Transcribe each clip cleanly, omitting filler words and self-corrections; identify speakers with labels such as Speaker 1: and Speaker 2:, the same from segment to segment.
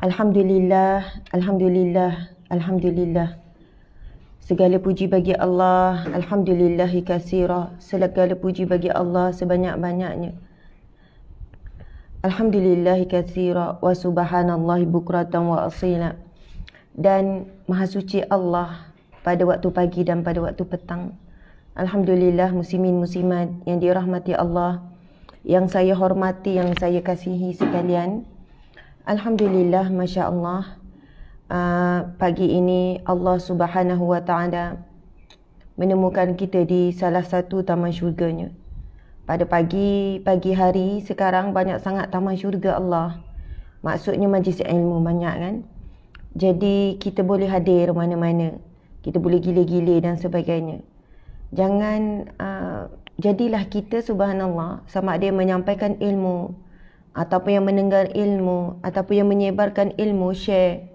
Speaker 1: Alhamdulillah, Alhamdulillah, Alhamdulillah. Segala puji bagi Allah, Alhamdulillahi katsira. Segala puji bagi Allah sebanyak-banyaknya. Alhamdulillahi katsira wa subhanallahi bukratan wa asila. Dan maha suci Allah pada waktu pagi dan pada waktu petang. Alhamdulillah muslimin muslimat yang dirahmati Allah, yang saya hormati, yang saya kasihi sekalian. Alhamdulillah, Masya Allah, pagi ini Allah Subhanahu Wa Taala menemukan kita di salah satu taman syurganya. Pada pagi hari sekarang banyak sangat taman syurga Allah. Maksudnya majlis ilmu banyak kan. Jadi kita boleh hadir mana-mana. Kita boleh gila-gila dan sebagainya. Jangan jadilah kita subhanallah sama ada yang menyampaikan ilmu ataupun yang mendengar ilmu ataupun yang menyebarkan ilmu, share.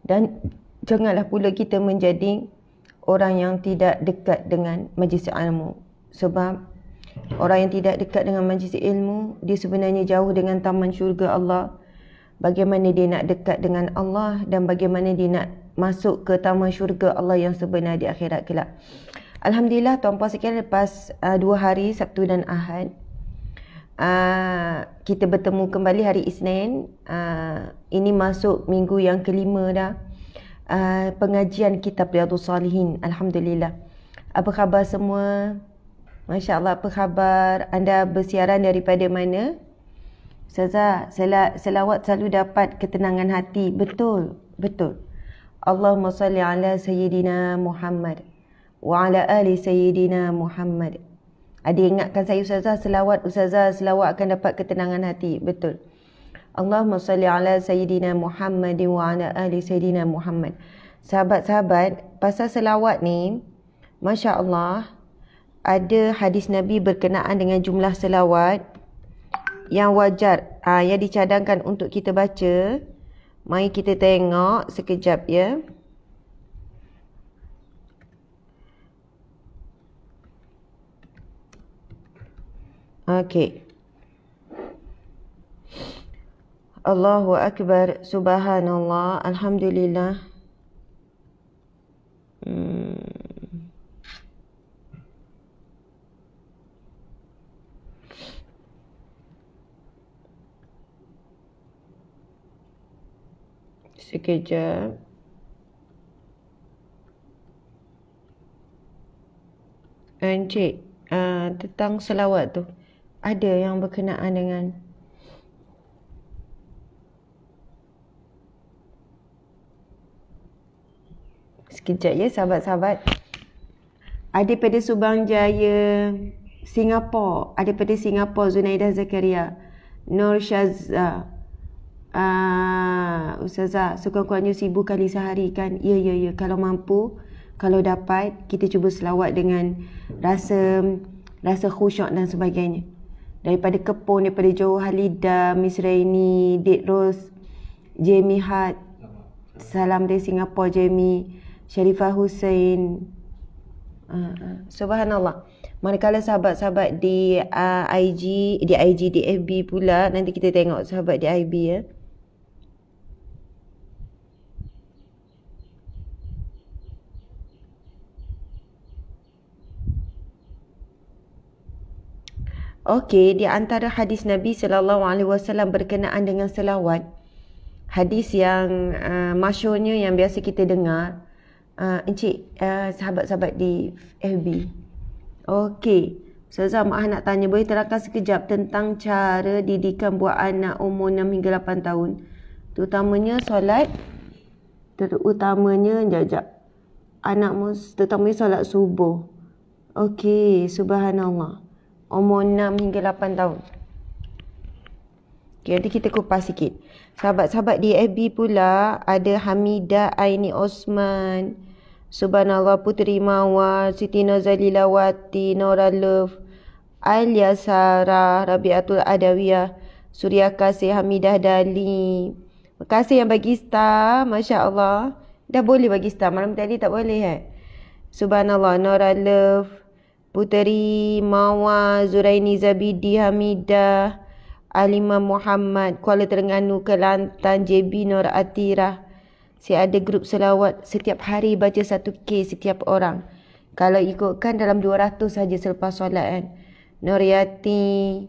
Speaker 1: Dan janganlah pula kita menjadi orang yang tidak dekat dengan majlis ilmu. Sebab orang yang tidak dekat dengan majlis ilmu, dia sebenarnya jauh dengan taman syurga Allah. Bagaimana dia nak dekat dengan Allah dan bagaimana dia nak masuk ke taman syurga Allah yang sebenar di akhirat kelak. Alhamdulillah tuan-puan sekalian, lepas 2 hari Sabtu dan Ahad, kita bertemu kembali hari Isnin. Ini masuk minggu yang kelima dah. Pengajian kitab Riyadhus Salihin. Alhamdulillah. Apa khabar semua? Masya Allah, apa khabar? Anda bersiaran daripada mana? Ustazah, selawat selalu dapat ketenangan hati. Betul, betul. Allahumma salli ala Sayyidina Muhammad wa ala ali Sayyidina Muhammad. Ada ingatkan saya Ustazah, selawat akan dapat ketenangan hati. Betul. Allahumma salli ala Sayyidina Muhammad wa ala ali Sayyidina Muhammad. Sahabat-sahabat, pasal selawat ni, Masya Allah, ada hadis Nabi berkenaan dengan jumlah selawat yang wajar, yang dicadangkan untuk kita baca. Mari kita tengok sekejap ya. Okey. Allahu Akbar, Subhanallah, Alhamdulillah. Sekejap. Encik, tentang selawat tu, ada yang berkenaan dengan sekejap ya sahabat-sahabat. Ada pada Subang Jaya, Singapura. Ada pada Singapura Zunaidah Zakaria, Nur Syazza. Ustazah, sekurang-kurangnya 1000 kali sehari kan? Ya. Kalau mampu, kalau dapat, kita cuba selawat dengan rasa khusyuk dan sebagainya. Daripada Kepong, daripada Johor Halida, Miss Raini, Date Rose, Jamie Hart. Salam dari Singapura, Jamie. Sharifah Hussein. Subhanallah. Manakala sahabat-sahabat di di FB pula, nanti kita tengok sahabat di IB ya. Okey, di antara hadis Nabi SAW berkenaan dengan selawat, hadis yang masyhurnya yang biasa kita dengar, encik, sahabat-sahabat di FB. Okey, Ustazah, Mak nak tanya, boleh terangkan sekejap tentang cara didikan buat anak umur 6 hingga 8 tahun, terutamanya solat, terutamanya solat subuh. Okey, subhanallah. Umur 6 hingga 8 tahun. Okay, nanti kita kupas sikit. Sahabat-sahabat di FB pula, ada Hamidah Aini Osman, Subhanallah Puteri Mawar, Siti Nozalilawati, Nora Love, Alia Sarah, Rabiatul Adawiyah, Surya Kasih, Hamidah Dali. Terima kasih yang bagi star, Masya Allah. Dah boleh bagi star, malam tadi tak boleh Subhanallah, Nora Love, Puteri Mawar, Zuraini Zabidi, Hamidah, Alimah Muhammad, Kuala Terengganu, Kelantan, JB Nur Atirah. Saya ada grup selawat setiap hari baca 1K setiap orang. Kalau ikutkan dalam 200 saja selepas solat kan. Nuriyati,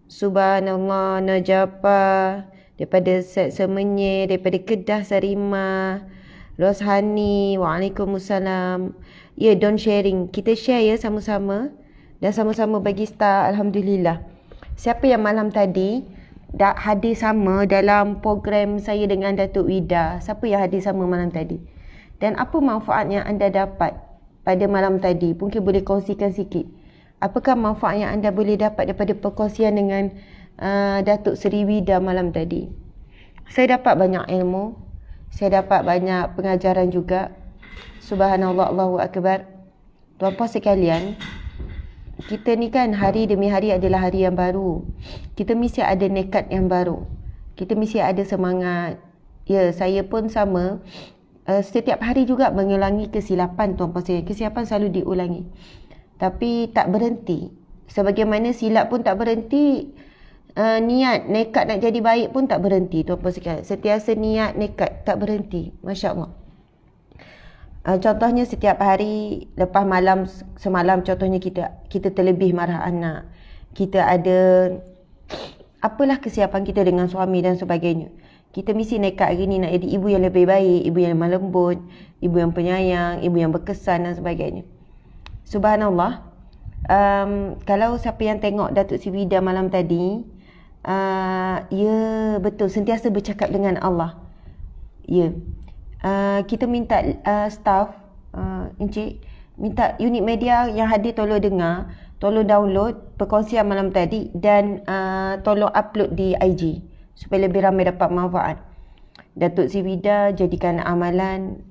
Speaker 1: Subhanallah, Najapa, daripada Semenyih, daripada Kedah Sarimah, Roshani, Waalaikumsalam. Ya, don't sharing. Kita share ya sama-sama dan sama-sama bagi star. Alhamdulillah. Siapa yang malam tadi dah hadir sama dalam program saya dengan Datuk Wida? Siapa yang hadir sama malam tadi? Dan apa manfaat yang anda dapat pada malam tadi? Mungkin boleh kongsikan sikit. Apakah manfaat yang anda boleh dapat daripada perkongsian dengan Datuk Seri Wida malam tadi? Saya dapat banyak ilmu. Saya dapat banyak pengajaran juga. Subhanallah, Allahu Akbar. Tuan-puan sekalian, kita ni kan hari demi hari adalah hari yang baru. Kita mesti ada nekat yang baru. Kita mesti ada semangat. Ya, saya pun sama. Setiap hari juga mengulangi kesilapan, tuan-puan sekalian. Kesilapan selalu diulangi. Tapi tak berhenti. Sebagaimana silap pun tak berhenti, niat, nekat nak jadi baik pun tak berhenti, tuan-puan sekalian. Sentiasa niat, nekat, tak berhenti. Masya Allah. Contohnya setiap hari lepas malam semalam, contohnya kita terlebih marah anak, kita ada apalah kesiapan kita dengan suami dan sebagainya, kita mesti nekat hari ni nak jadi ibu yang lebih baik, ibu yang lemah lembut, ibu yang penyayang, ibu yang berkesan dan sebagainya. Subhanallah. Kalau siapa yang tengok Datuk Seri Wida malam tadi, ya betul, sentiasa bercakap dengan Allah. Ya. Kita minta staff, Encik, minta unit media yang hadir tolong dengar, tolong download perkongsian malam tadi dan tolong upload di IG supaya lebih ramai dapat manfaat. Datuk Seri Wida jadikan amalan,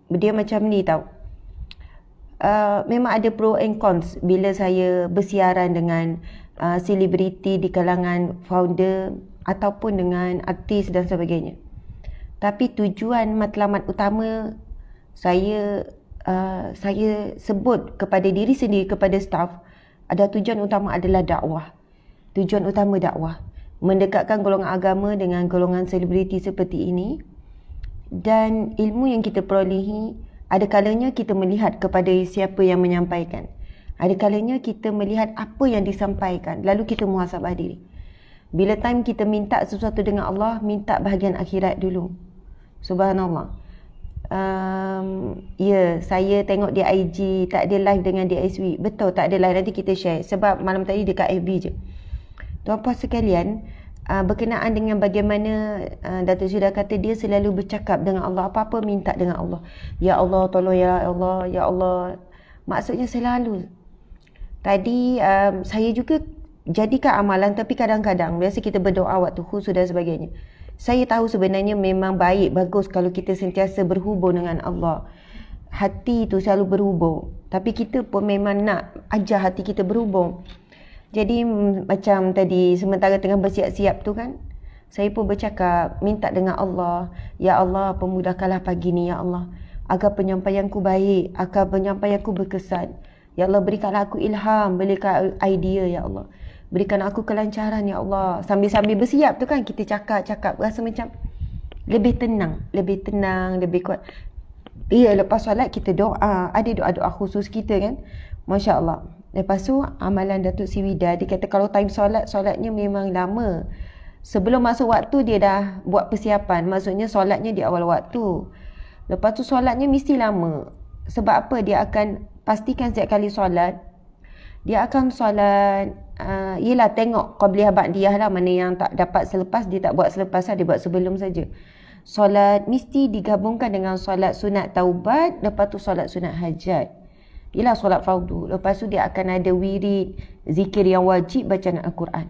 Speaker 1: dia macam ni tau. Memang ada pro and cons bila saya bersiaran dengan selebriti di kalangan founder ataupun dengan artis dan sebagainya. Tapi tujuan matlamat utama saya sebut kepada diri sendiri, kepada staff, ada tujuan utama adalah dakwah. Tujuan utama dakwah, mendekatkan golongan agama dengan golongan selebriti seperti ini. Dan ilmu yang kita perolehi, ada kalanya kita melihat kepada siapa yang menyampaikan. Ada kalanya kita melihat apa yang disampaikan, lalu kita muhasabah diri. Bila time kita minta sesuatu dengan Allah, minta bahagian akhirat dulu. Subhanallah. Ya, saya tengok di IG tak ada live dengan DSW. Betul, tak ada live. Nanti kita share. Sebab malam tadi dekat FB je. Tuan-puan sekalian, berkenaan dengan bagaimana Datuk Seri kata dia selalu bercakap dengan Allah. Apa-apa minta dengan Allah. Ya Allah, tolong ya Allah, ya Allah. Maksudnya selalu. Tadi saya juga jadikan amalan, tapi kadang-kadang biasa kita berdoa waktu khusus dan sebagainya. Saya tahu sebenarnya memang baik, bagus kalau kita sentiasa berhubung dengan Allah. Hati itu selalu berhubung. Tapi kita pun memang nak ajar hati kita berhubung. Jadi macam tadi sementara tengah bersiap-siap tu kan, saya pun bercakap, minta dengan Allah, ya Allah pemudahkanlah pagi ni ya Allah, agar penyampaianku baik, agar penyampaianku berkesan. Ya Allah, berikanlah aku ilham, berikan idea ya Allah. Berikan aku kelancaran ya Allah. Sambil-sambil bersiap tu kan kita cakap-cakap, rasa macam lebih tenang, lebih kuat. Ya, lepas solat kita doa, ada doa-doa khusus kita kan. Masya Allah. Lepas tu amalan Datuk Seri Wida, dia kata kalau time solatnya memang lama. Sebelum masuk waktu dia dah buat persiapan. Maksudnya solatnya di awal waktu. Lepas tu solatnya mesti lama. Sebab apa? Dia akan pastikan setiap kali solat, dia akan solat, yelah tengok qabliyah ba'diyah lah, mana yang tak dapat selepas, dia tak buat selepas lah, dia buat sebelum saja. Solat mesti digabungkan dengan solat sunat taubat, lepas tu solat sunat hajat. Yelah solat fardu. Lepas tu dia akan ada wirid, zikir yang wajib, bacaan Al-Quran.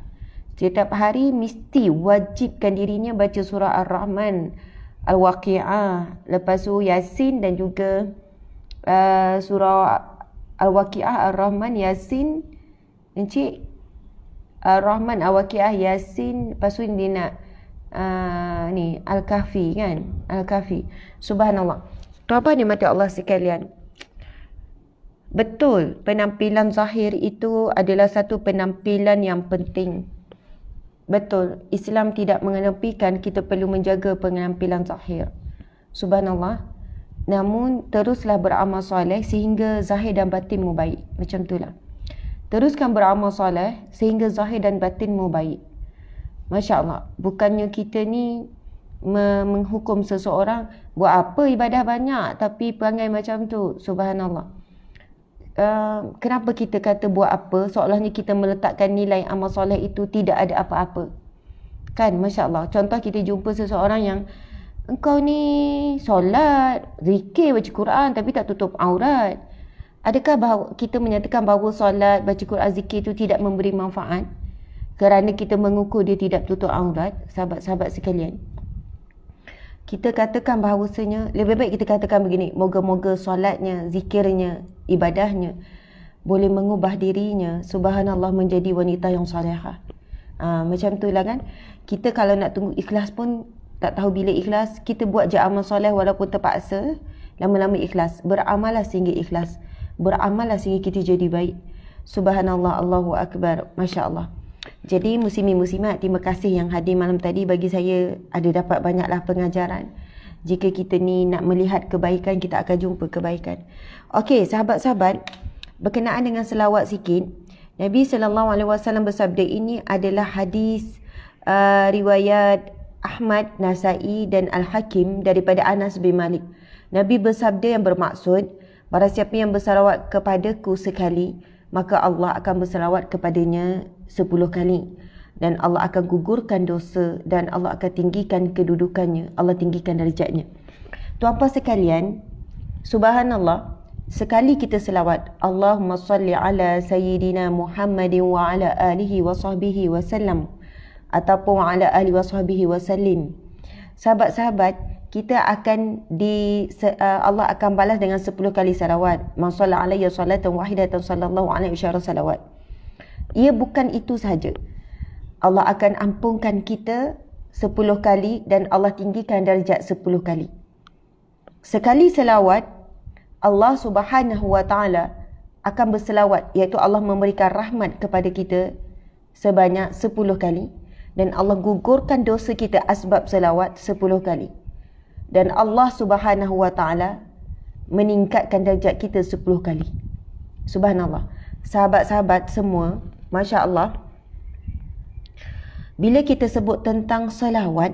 Speaker 1: Setiap hari mesti wajibkan dirinya baca surah Ar-Rahman, Al-Waqi'ah, lepas tu Yasin dan juga surah Al-Waqi'ah, Ar-Rahman, Yasin, Encik, Ar-Rahman, Al-Waqi'ah, Yasin, lepas tu dia nak ni Al-Kahfi kan, Al-Kahfi. Subhanallah. Tuan-tuan dimati Allah sekalian, betul penampilan zahir itu adalah satu penampilan yang penting. betul, Islam tidak mengenepikan kita perlu menjaga penampilan zahir. Subhanallah. Namun teruslah beramal soleh sehingga zahir dan batinmu baik. Macam itulah. Teruskan beramal soleh sehingga zahir dan batinmu baik. Masya Allah. Bukannya kita ni menghukum seseorang buat apa ibadah banyak tapi perangai macam tu. Subhanallah. Kenapa kita kata buat apa, seolahnya kita meletakkan nilai amal soleh itu tidak ada apa-apa. Kan, Masya Allah. Contoh kita jumpa seseorang yang engkau ni solat, zikir, baca Quran tapi tak tutup aurat. Adakah bahawa kita menyatakan bahawa solat, baca Quran, zikir itu tidak memberi manfaat kerana kita mengukur dia tidak tutup aurat? Sahabat-sahabat sekalian, kita katakan bahawasanya lebih baik kita katakan begini, moga-moga solatnya, zikirnya, ibadahnya boleh mengubah dirinya, subhanallah, menjadi wanita yang salihah. Macam itulah kan. Kita kalau nak tunggu ikhlas pun tak tahu bila ikhlas. Kita buat je amal soleh walaupun terpaksa, lama-lama ikhlas. Beramallah sehingga ikhlas, beramallah sehingga kita jadi baik. Subhanallah, Allahu Akbar, Masya Allah. Jadi muslimin muslimat, terima kasih yang hadir malam tadi. Bagi saya ada dapat banyaklah pengajaran. Jika kita ni nak melihat kebaikan, kita akan jumpa kebaikan. Okey, sahabat-sahabat, berkenaan dengan selawat sikit. Nabi SAW bersabda, ini adalah hadis riwayat Ahmad, Nasai dan Al-Hakim daripada Anas bin Malik. Nabi bersabda yang bermaksud, barang siapa yang bersalawat kepadaku sekali, maka Allah akan bersalawat kepadanya 10 kali. Dan Allah akan gugurkan dosa dan Allah akan tinggikan kedudukannya. Allah tinggikan darjatnya. Tuan-puan sekalian, subhanallah, sekali kita selawat, Allahumma salli ala Sayyidina Muhammadin wa ala alihi wa sahbihi wa sallam, ataupun wa ala alihi wa sahbihi wa sallim. Sahabat-sahabat, kita akan Allah akan balas dengan 10 kali salawat. Man shalla alayya salatan wahidatan sallallahu alaihi wasallam salawat. Ia bukan itu sahaja. Allah akan ampunkan kita 10 kali dan Allah tinggikan darjat 10 kali. Sekali selawat, Allah Subhanahu wa taala akan berselawat, iaitu Allah memberikan rahmat kepada kita sebanyak 10 kali, dan Allah gugurkan dosa kita asbab selawat 10 kali. Dan Allah Subhanahu wa taala meningkatkan darjat kita 10 kali. Subhanallah. Sahabat-sahabat semua, Masya Allah, bila kita sebut tentang selawat,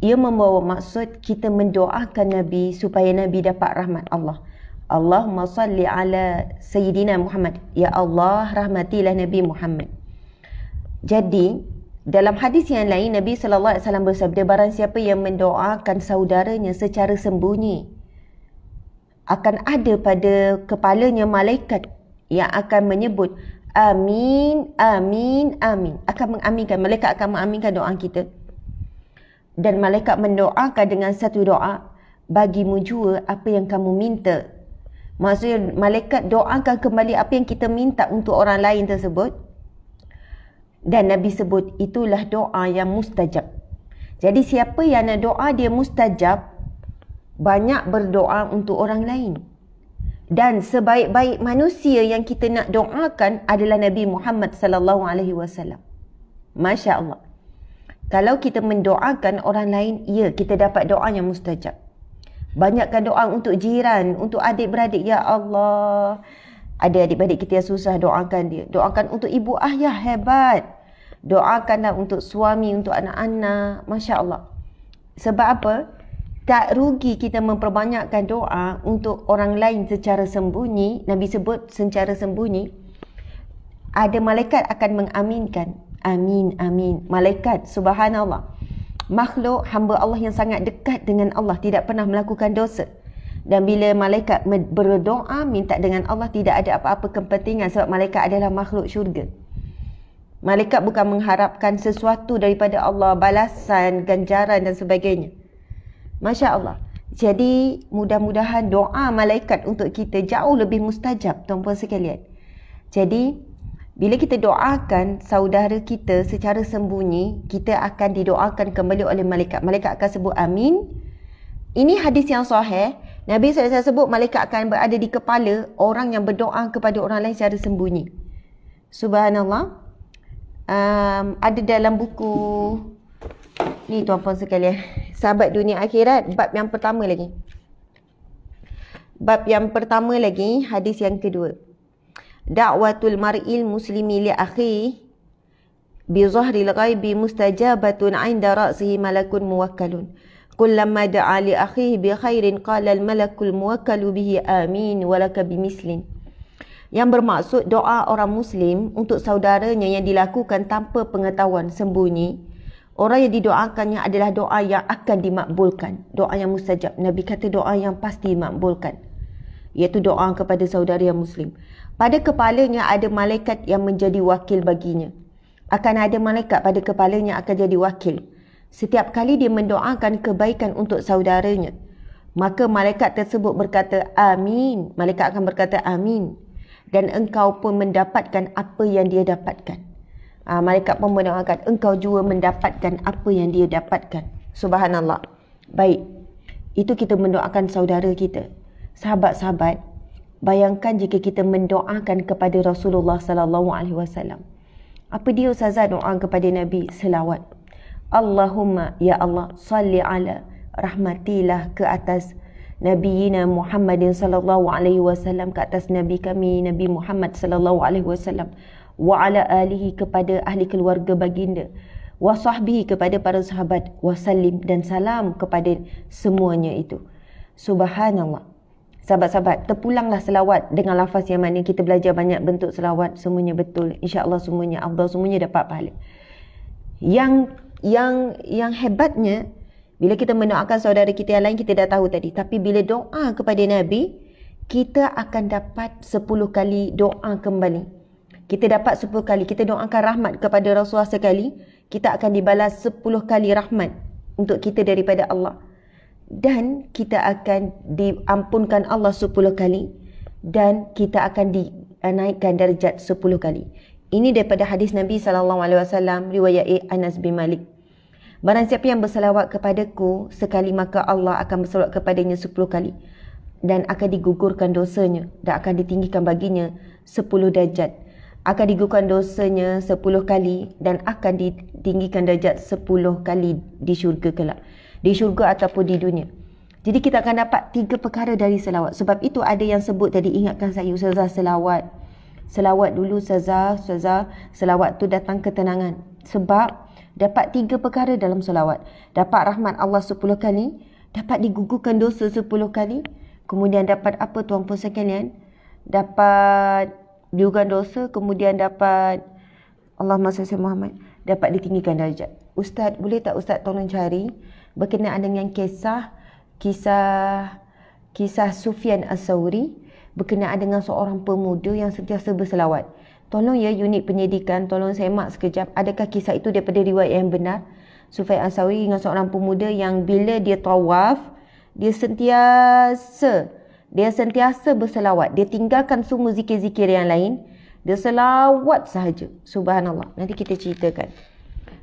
Speaker 1: ia membawa maksud kita mendoakan Nabi supaya Nabi dapat rahmat Allah. Allahumma salli ala Sayyidina Muhammad. Ya Allah, rahmatilah Nabi Muhammad. Jadi, dalam hadis yang lain, Nabi SAW bersabda, barang siapa yang mendoakan saudaranya secara sembunyi, akan ada pada kepalanya malaikat yang akan menyebut, amin, amin, amin. Akan mengaminkan, malaikat akan mengaminkan doa kita. Dan malaikat mendoakan dengan satu doa, bagimu jua apa yang kamu minta. Maksudnya, malaikat doakan kembali apa yang kita minta untuk orang lain tersebut. Dan Nabi sebut itulah doa yang mustajab. Jadi siapa yang nak doa dia mustajab, banyak berdoa untuk orang lain. Dan sebaik-baik manusia yang kita nak doakan adalah Nabi Muhammad sallallahu alaihi wasallam. Masya Allah. Kalau kita mendoakan orang lain, ya, kita dapat doa yang mustajab. Banyakkan doa untuk jiran, untuk adik-beradik. Ya Allah, ada adik-beradik kita yang susah, doakan dia. Doakan untuk ibu ayah, hebat. Doakanlah untuk suami, untuk anak-anak. Masya Allah. Sebab apa? Tak rugi kita memperbanyakkan doa untuk orang lain secara sembunyi. Nabi sebut secara sembunyi. Ada malaikat akan mengaminkan. Amin, amin. Malaikat, subhanallah. Makhluk hamba Allah yang sangat dekat dengan Allah, tidak pernah melakukan dosa. Dan bila malaikat berdoa, minta dengan Allah, tidak ada apa-apa kepentingan sebab malaikat adalah makhluk syurga. Malaikat bukan mengharapkan sesuatu daripada Allah, balasan, ganjaran dan sebagainya. Masya Allah. Jadi mudah-mudahan doa malaikat untuk kita jauh lebih mustajab, tuan-puan sekalian. Jadi bila kita doakan saudara kita secara sembunyi, kita akan didoakan kembali oleh malaikat. Malaikat akan sebut amin. Ini hadis yang sahih. Nabi SAW sebut malaikat akan berada di kepala orang yang berdoa kepada orang lain secara sembunyi. Subhanallah. Ada dalam buku ni tuan-puan sekalian, Sahabat Dunia Akhirat, bab yang pertama lagi. Bab yang pertama lagi, hadis yang kedua. Da'watul mar'il muslimi li akhi bi zahril ghaibi mustajabatun 'inda ra'sihi malakun muwakkalun. Kullamma da'a li akhihi bi khairin qala al malakul muwakkalu bihi amin walaka bimislin. Yang bermaksud doa orang Muslim untuk saudaranya yang dilakukan tanpa pengetahuan sembunyi. Orang yang didoakannya adalah doa yang akan dimakbulkan. Doa yang mustajab. Nabi kata doa yang pasti dimakbulkan. Iaitu doa kepada saudara yang Muslim. Pada kepalanya ada malaikat yang menjadi wakil baginya. Akan ada malaikat pada kepalanya akan jadi wakil. Setiap kali dia mendoakan kebaikan untuk saudaranya, maka malaikat tersebut berkata amin. Malaikat akan berkata amin. Dan engkau pun mendapatkan apa yang dia dapatkan. Malaikat pun mendoakan engkau juga mendapatkan apa yang dia dapatkan. Subhanallah. Baik. Itu kita mendoakan saudara kita. Sahabat-sahabat, bayangkan jika kita mendoakan kepada Rasulullah sallallahu alaihi wasallam. Apa dia ustazah doa kepada Nabi? Selawat. Allahumma ya Allah salli ala rahmatilah ke atas Nabiyina Muhammadin sallallahu alaihi wasallam, ke atas Nabi kami Nabi Muhammad sallallahu alaihi wasallam, wa ala alihi kepada ahli keluarga baginda, wa sahbihi kepada para sahabat, wa sallim dan salam kepada semuanya itu. Subhanallah. Sahabat-sahabat, terpulanglah selawat dengan lafaz yang mana kita belajar banyak bentuk selawat, semuanya betul. InsyaAllah semuanya afdal, semuanya dapat pahala. Yang hebatnya, bila kita mendoakan saudara kita yang lain, kita dah tahu tadi. Tapi bila doa kepada Nabi, kita akan dapat 10 kali doa kembali. Kita dapat 10 kali. Kita doakan rahmat kepada Rasulullah sekali, kita akan dibalas 10 kali rahmat untuk kita daripada Allah. Dan kita akan diampunkan Allah 10 kali. Dan kita akan dinaikkan darjat 10 kali. Ini daripada hadis Nabi SAW, riwayat Anas bin Malik. Barang siapa yang berselawat kepadaku sekali, maka Allah akan berselawat kepadanya 10 kali. Dan akan digugurkan dosanya. Dan akan ditinggikan baginya 10 darjat. Akan digugurkan dosanya 10 kali. Dan akan ditinggikan darjat 10 kali di syurga kelak. Di syurga ataupun di dunia. Jadi kita akan dapat 3 perkara dari selawat. Sebab itu ada yang sebut tadi, ingatkan saya ustazah selawat. Selawat dulu ustazah. Selawat tu datang ketenangan. Sebab dapat 3 perkara dalam selawat. Dapat rahmat Allah 10 kali. Dapat digugurkan dosa 10 kali. Kemudian dapat apa tuan-puan sekalian? Dapat digugurkan dosa. Kemudian dapat Allahumma salli Muhammad. Dapat ditinggikan darjat. Ustaz, boleh tak Ustaz tolong cari berkenaan dengan kisah Sufyan As-Sawri berkenaan dengan seorang pemuda yang sentiasa berselawat. Tolong ya unit penyidikan, tolong semak sekejap. Adakah kisah itu daripada riwayat yang benar? Sufyan As-Sawri dengan seorang pemuda yang bila dia tawaf, dia sentiasa berselawat. Dia tinggalkan semua zikir-zikir yang lain. Dia selawat sahaja. Subhanallah. Nanti kita ceritakan.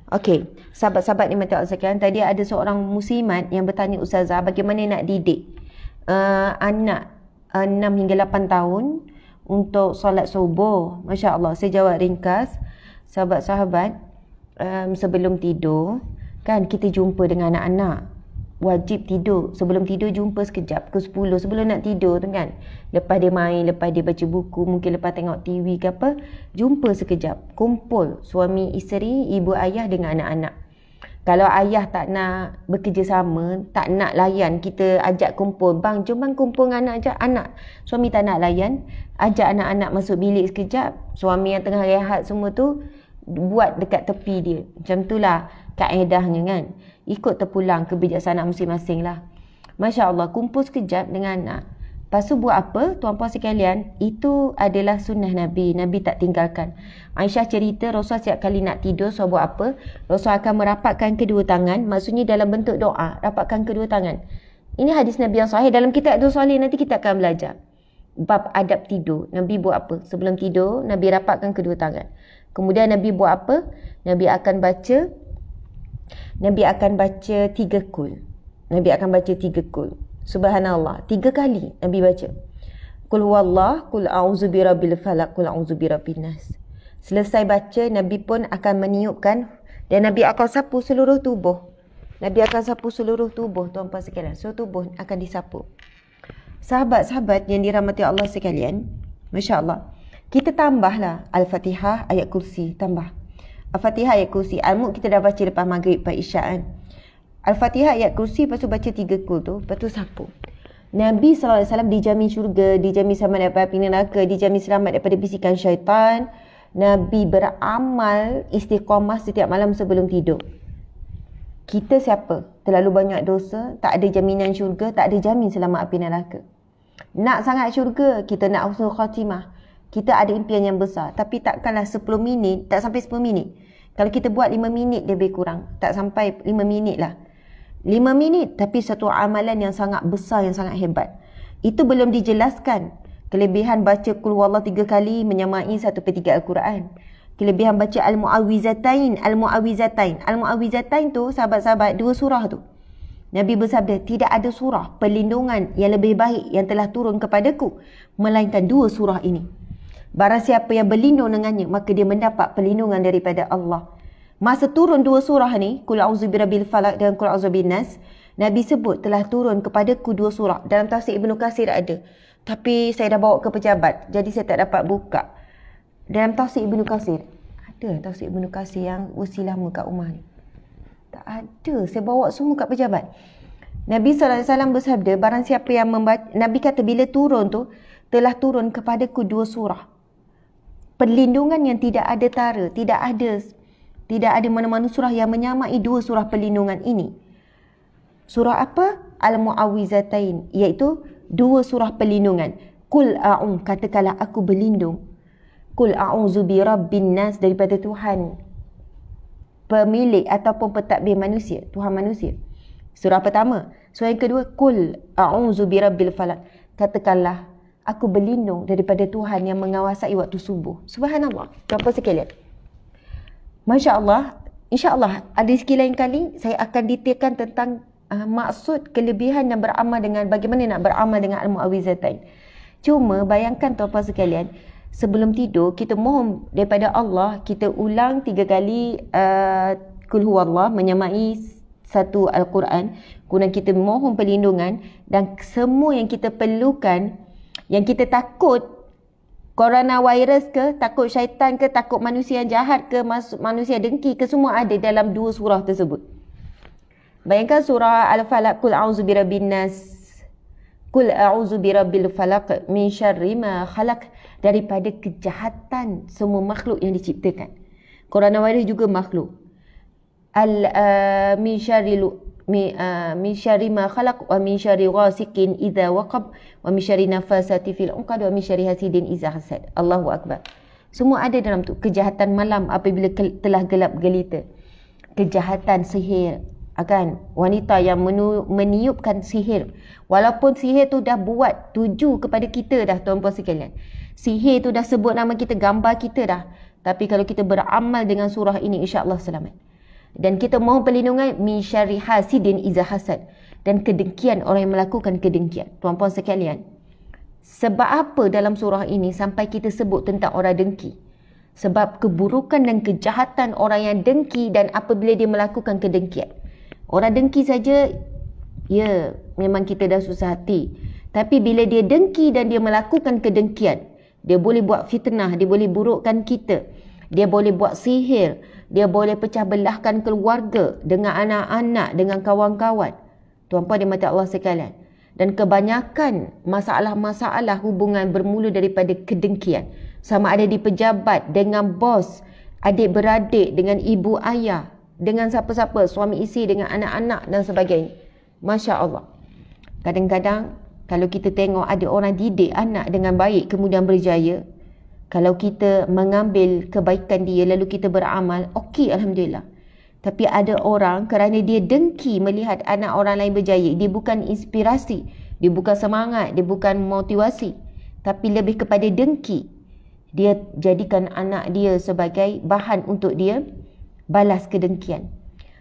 Speaker 1: Okey, sahabat-sahabat ni mata sekalian, tadi ada seorang muslimat yang bertanya ustazah bagaimana nak didik anak 6 hingga 8 tahun untuk solat subuh. Masya Allah, saya jawab ringkas. Sahabat-sahabat, sebelum tidur, kan kita jumpa dengan anak-anak. Wajib tidur. Sebelum tidur jumpa sekejap. Pukul 10 sebelum nak tidur tu kan. Lepas dia main, lepas dia baca buku, mungkin lepas tengok TV ke apa, jumpa sekejap. Kumpul suami isteri, ibu ayah dengan anak-anak. Kalau ayah tak nak bekerjasama, tak nak layan, kita ajak kumpul. Bang, jom bang kumpul dengan anak, ajak anak. Suami tak nak layan, ajak anak-anak masuk bilik sekejap. Suami yang tengah rehat semua tu, buat dekat tepi dia. Macam itulah kaedahnya kan. Ikut terpulang kebijaksanaan masing-masing lah. Masya Allah, kumpul sekejap dengan anak. Lepas tu buat apa? Tuan-puan sekalian, itu adalah sunnah Nabi. Nabi tak tinggalkan. Aisyah cerita, Rasulullah setiap kali nak tidur, so buat apa? Rasulullah akan merapatkan kedua tangan. Maksudnya dalam bentuk doa. Rapatkan kedua tangan. Ini hadis Nabi yang sahih. Dalam kitab Adul Soleh nanti kita akan belajar. Bab adab tidur. Nabi buat apa? Sebelum tidur, Nabi rapatkan kedua tangan. Kemudian Nabi buat apa? Nabi akan baca 3 kul. Nabi akan baca 3 kul. Subhanallah. 3 kali Nabi baca. Qul huwallah, qul a'udzu birabbil falaq, qul a'udzu birabbin nas. Selesai baca, Nabi pun akan meniupkan dan Nabi akan sapu seluruh tubuh. Nabi akan sapu seluruh tubuh, tuan-puan sekalian. Seluruh tubuh akan disapu. Sahabat-sahabat yang dirahmati Allah sekalian, Masya Allah, kita tambahlah Al-Fatihah, ayat kursi, tambah. Al-Fatihah, ayat kursi. Al-Mulk kita dah baca lepas maghrib, lepas isya'an. Al-Fatihah, ayat kursi, lepas tu baca 3 kul tu, lepas tu sapu. Nabi SAW dijamin syurga, dijamin selamat daripada api neraka, dijamin selamat daripada bisikan syaitan. Nabi beramal istiqamah setiap malam sebelum tidur. Kita siapa? Terlalu banyak dosa, tak ada jaminan syurga, tak ada jamin selamat api neraka. Nak sangat syurga, kita nak husnul khatimah. Kita ada impian yang besar, tapi takkanlah 10 minit, tak sampai 10 minit. Kalau kita buat 5 minit, dia lebih kurang. Tak sampai 5 minit lah. 5 minit, tapi satu amalan yang sangat besar, yang sangat hebat. Itu belum dijelaskan. Kelebihan baca Qul Huwallah 3 kali menyamai 1/3 Al-Quran. Kelebihan baca Al-Mu'awwizatain. Al-Mu'awwizatain. Al-Mu'awwizatain tu, sahabat-sahabat, 2 surah tu. Nabi bersabda, tidak ada surah perlindungan yang lebih baik yang telah turun kepadaku, melainkan 2 surah ini. Barang siapa yang berlindung dengannya, maka dia mendapat perlindungan daripada Allah. Masa turun 2 surah ni, Qul a'udzu birabbil falaq dan Qul a'udzu binnas, Nabi sebut telah turun kepadaku 2 surah. Dalam tafsir Ibnu Katsir ada. Tapi saya dah bawa ke pejabat, jadi saya tak dapat buka. Dalam tafsir Ibnu Katsir, ada tafsir Ibnu Katsir yang usia lama kat rumah ni? Tak ada, saya bawa semua kat pejabat. Nabi SAW bersabda, barang siapa yang membaca, Nabi kata bila turun tu, telah turun kepadaku 2 surah. Perlindungan yang tidak ada tara, tidak ada mana-mana surah yang menyamai 2 surah perlindungan ini. Surah apa? Al-Mu'awwizatain, iaitu 2 surah perlindungan. Qul a'udzu, katakanlah aku berlindung. Qul a'udzu birabbin nas, daripada Tuhan pemilik ataupun pentadbir manusia, Tuhan manusia. Surah pertama. Surah yang kedua, Qul a'udzu birabbil falaq, katakanlah aku berlindung daripada Tuhan yang menguasai waktu subuh. Subhanallah. Tuan-puan sekalian, Masya Allah, insya Allah ada sikit lain kali saya akan detailkan tentang maksud, kelebihan dan beramal dengan, bagaimana nak beramal dengan Al-Mu'awwizatain. Cuma bayangkan tuan-puan sekalian, sebelum tidur kita mohon daripada Allah, kita ulang 3 kali Qul Huwallah menyamai 1 Al-Quran. Kemudian kita mohon perlindungan dan semua yang kita perlukan, yang kita takut, coronavirus ke, takut syaitan ke, takut manusia yang jahat ke, manusia dengki ke, semua ada dalam 2 surah tersebut. Bayangkan surah Al-Falaq, Qul a'udzu birabbin nas, Qul a'udzu birabbil falaq min syarri ma khalaq, daripada kejahatan semua makhluk yang diciptakan. Coronavirus juga makhluk. Min syarri ma khalaq wa min syarri ghasiqin idza waqab wa min syarri nafasati fil 'uqad wa min syarri hasidin idza hasad. Allahu akbar. Semua ada dalam tu. Kejahatan malam apabila telah gelap gelita. Kejahatan sihir, kan? Wanita yang meniupkan sihir. Walaupun sihir tu dah buat tuju kepada kita dah, tuan-puan sekalian. Sihir tu dah sebut nama kita, gambar kita dah. Tapi kalau kita beramal dengan surah ini, insya-Allah selamat. Dan kita mohon perlindungan min syarri hasidin iza hasad, dan kedengkian, orang yang melakukan kedengkian. Tuan-puan sekalian, sebab apa dalam surah ini sampai kita sebut tentang orang dengki? Sebab keburukan dan kejahatan orang yang dengki dan apabila dia melakukan kedengkian. Orang dengki saja, ya, memang kita dah susah hati. Tapi bila dia dengki dan dia melakukan kedengkian, dia boleh buat fitnah, dia boleh burukkan kita, dia boleh buat sihir, dia boleh pecah belahkan keluarga dengan anak-anak, dengan kawan-kawan. Tuan-puan dimati Allah sekalian. Dan kebanyakan masalah-masalah hubungan bermula daripada kedengkian. Sama ada di pejabat, dengan bos, adik-beradik, dengan ibu ayah, dengan siapa-siapa, suami isteri, dengan anak-anak dan sebagainya. Masya Allah. Kadang-kadang kalau kita tengok ada orang didik anak dengan baik kemudian berjaya, kalau kita mengambil kebaikan dia lalu kita beramal, okey, Alhamdulillah. Tapi ada orang kerana dia dengki melihat anak orang lain berjaya, dia bukan inspirasi, dia bukan semangat, dia bukan motivasi, tapi lebih kepada dengki. Dia jadikan anak dia sebagai bahan untuk dia balas kedengkian.